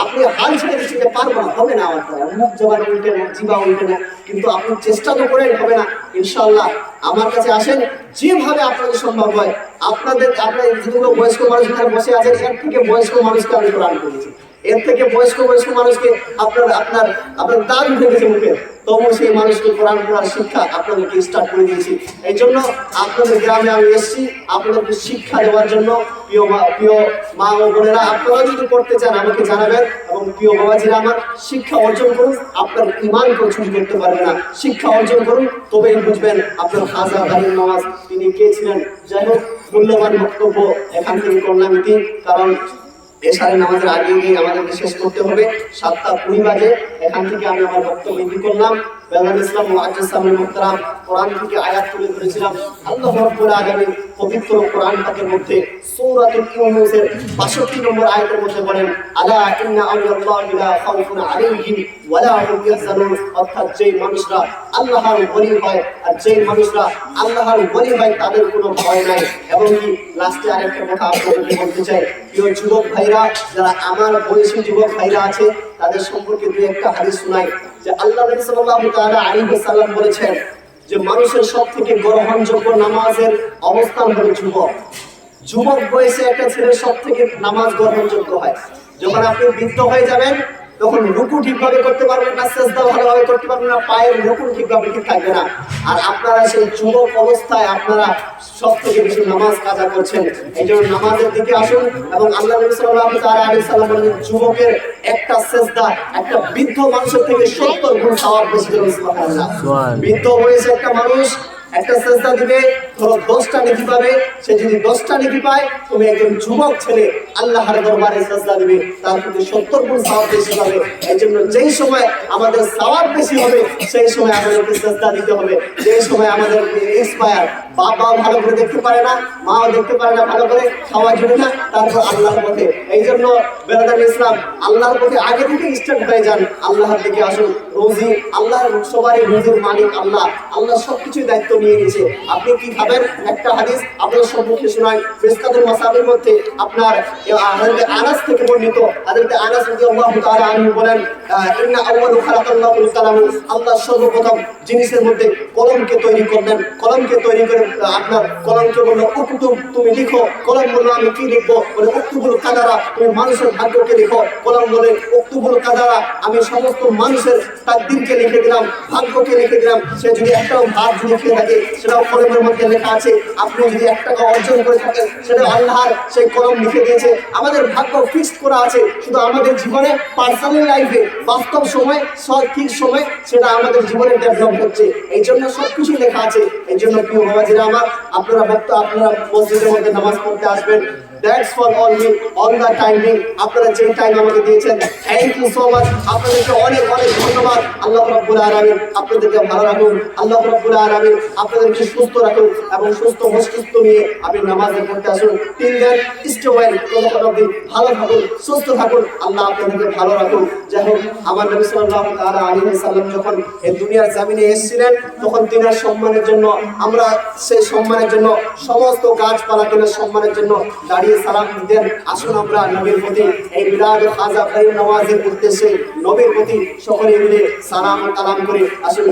আপনি হাল ছেড়ে দিতে পারবো না, হবে না আমার দ্বারা, মুখ জবান উল্টে না, জিবা উল্টে না, কিন্তু আপনি চেষ্টা তো করেন, হবে না ইনশাআল্লাহ। আমার কাছে আসেন, যেভাবে আপনাদের সম্ভব হয়। আপনার যেগুলো বয়স্ক মানুষ এখানে বসে আছেন, এর থেকে বয়স্ক মানুষকে আমি কোরআন পড়েছি, এর থেকে বয়স্ক মানুষকে আপনার দাঁত উঠে গেছে মুখে, তবু সেই মানুষকে কোরআন পড়ার শিক্ষা আপনাদেরকে স্টার্ট করে দিয়েছি। এই জন্য আপনাদের গ্রামে আমি এসেছি আপনাদেরকে শিক্ষা দেওয়ার জন্য। প্রিয় মা ও বোনেরা, আপনারা যদি করতে চান আমাকে জানাবেন, এবং প্রিয় বাবাজিরা আমার, শিক্ষা অর্জন করুন, আপনার ইমানকে চুরি করতে পারবে না। শিক্ষা অর্জন করুন, তবেই বুঝবেন আপনার খাজা দারির নওয়াজ তিনি কে ছিলেন। যাই হোক, মূল্যবান বক্তব্য এখান থেকে করলাম কি, কারণ এশারের নামাজের আগে আমাদেরকে শেষ করতে হবে, 7টা 20 বাজে। এখান থেকে আমি আমার বক্তব্য কি করলাম, বেলাল ইসলাম মুআজ্জিজ সাহেবের মুহতারাম কোরআন থেকে আয়াত তুলে ধরেছিলাম। আল্লাহ রাব্বুল আলামিন পবিত্র কোরআন পাকের মধ্যে সূরাতুল ইউনূসের 62 নম্বর আয়াতের মধ্যে বলেন, আলা ইন্না আউলিয়াল্লাহি লা খাউফুন আলাইহিম ওয়া লা হুম ইয়াহজানুন। অর্থাৎ যে মানুষরা আল্লাহর ওলি হয়, আর যে মানুষরা আল্লাহর ওলি হয় তাদের কোনো ভয় নাই। এবং কি লাস্টে আরেকটা কথা আপনাদেরকে বলতে চাই, প্রিয় যুবক ভাইরা, যারা আমার বয়সী যুবক ভাইরা আছে তাদের সম্পর্কে দুই একটা হাদিস শোনাই, যে আল্লাহ নবী সাল্লাল্লাহু তাআলা আলাইহি ওয়াসাল্লাম বলেছেন যে মানুষের সবথেকে গ্রহণযোগ্য নামাজের অবস্থান হলো যুবক বয়সে একটা ছেলের সবথেকে নামাজ গ্রহণযোগ্য হয়। যখন আপনি বৃদ্ধ হয়ে যাবেন তখন রুকু ঠিকভাবে করতে পারবেন না, সেজদা ভালোভাবে করতে পারবেন না, পায়ের রুকু ঠিকভাবে ঠিক থাকবে না। আর আপনারা সেই যুবক অবস্থায় আপনারা সব থেকে বেশি নামাজ কাজা করছেন। এই জন্য নামাজের দিকে আসুন। এবং আল্লাহ নবী সাল্লাল্লাহু আলাইহি ওয়াসাল্লাম বলেন, যুবকের একটা সেজদা একটা বৃদ্ধ মানুষের থেকে 70 গুণ সওয়াব বেশি করে। সুবহানাল্লাহ। বৃদ্ধ বয়সে একটা মানুষ একটা সেজদা দিবে, ধরো 10টা নেকি পাবে, সে যদি 10টা নেকি পায়, তুমি একজন যুবক ছেলে আল্লাহর দরবারে সেজদা দিবে, তার প্রতি 70 গুণ সওয়াব বেশি পাবে। এই জন্য যেই সময় আমাদের সওয়াব বেশি হবে সেই সময় আমাদেরকে সেজদা দিতে হবে। যেই সময় আমাদের ইন্সপায়ার, বাবা ভালো করে দেখতে পারে না, মাও দেখতে পারে না ভালো করে, খাওয়া জুড়ে না, তারপর আল্লাহর পথে। এই জন্য বেরাদার ইসলাম, আল্লাহর পথে আগে থেকে স্টার্ট হয়ে যান, আল্লাহর দিকে আসুন। রোজি আল্লাহর, সবারই রোজির মালিক আল্লাহ, আল্লাহ সবকিছুই দায়িত্ব নিয়ে নিয়েছে। আপনি কি খাবেন, একটা হাদিস আপনার সম্মুখে শোনাই, মিসকাতুল মাসাবির মধ্যে আপনার হযরত আনাস থেকে বর্ণিত। হযরত আনাস রাদিয়াল্লাহু তাআলা আনহু বলেন, ইন্না আউয়ালু খালাকাল্লাহুল কালাম, আল্লাহ সর্বপ্রথম জিনিসের মধ্যে কলমকে তৈরি করলেন। কলমকে তৈরি করে আপনার কলমকে বললো উকতুব, তুমি লিখো। কলম বললো আমি কি লিখবো, বলে উকতুবুল কাদারা, তুমি মানুষের ভাগ্যকে লিখো। কলম বলে উকতুবুল কাদারা, আমি সমস্ত মানুষের তাকদীরকে লিখে দিলাম, ভাগ্যকে লিখে দিলাম। সে যদি একটাও ভাগ যদি খেয়ে থাকে সেটাও কলমের মধ্যে লেখা আছে। আপনি যদি 1 টাকা অর্জন করে থাকেন সেটা আল্লাহর সেই কলম লিখে দিয়েছে। আমাদের ভাগ্য ফিক্সড করা আছে, শুধু আমাদের জীবনে পার্সোনাল লাইফে বাস্তব সময় সঠিক সময় সেটা আমাদের জীবনে ডেভেলপ হচ্ছে। এই জন্য সবকিছু লেখা আছে। এই জন্য প্রিয় বাবাজিরা আমার, আপনারা মসজিদের মধ্যে নামাজ পড়তে আসবেন। That's for all the timing, আপনারা যে টাইম আমাকে দিয়েছেন, থ্যাংক ইউ সো মাচ। আপনাদেরকে অনেক অনেক ধন্যবাদ। আল্লাহ রাব্বুল আলামিন আপনাদেরকে ভালো রাখুন। আল্লাহ রাব্বুল আলামিন আপনাদেরকে সুস্থ রাখুন এবং সুস্থ মস্তিষ্ক নিয়ে আপনি নামাজে পড়তে আসুন। টিল দেন, স্টে ওয়েল, ভালো থাকুন, সুস্থ থাকুন। আল্লাহ আপনাদেরকে ভালো রাখুন। যাই হোক, আমার নবী সাল্লাল্লাহু তাআলা আলাইহি ওয়াসাল্লাম যখন এই দুনিয়ার জমিনে এসেছিলেন তখন তিনার সম্মানের জন্য, আমরা সেই সম্মানের জন্য সমস্ত গাছপালা তিনার সম্মানের জন্য দাঁড়িয়ে সালাম দিতেন। আসুন আমরা নবীর প্রতি এই মিলাদ খাজা দারির নওয়াজের উদ্দেশ্যে নবীর প্রতি সকলে মিলে সালাম কালাম করে আসুন।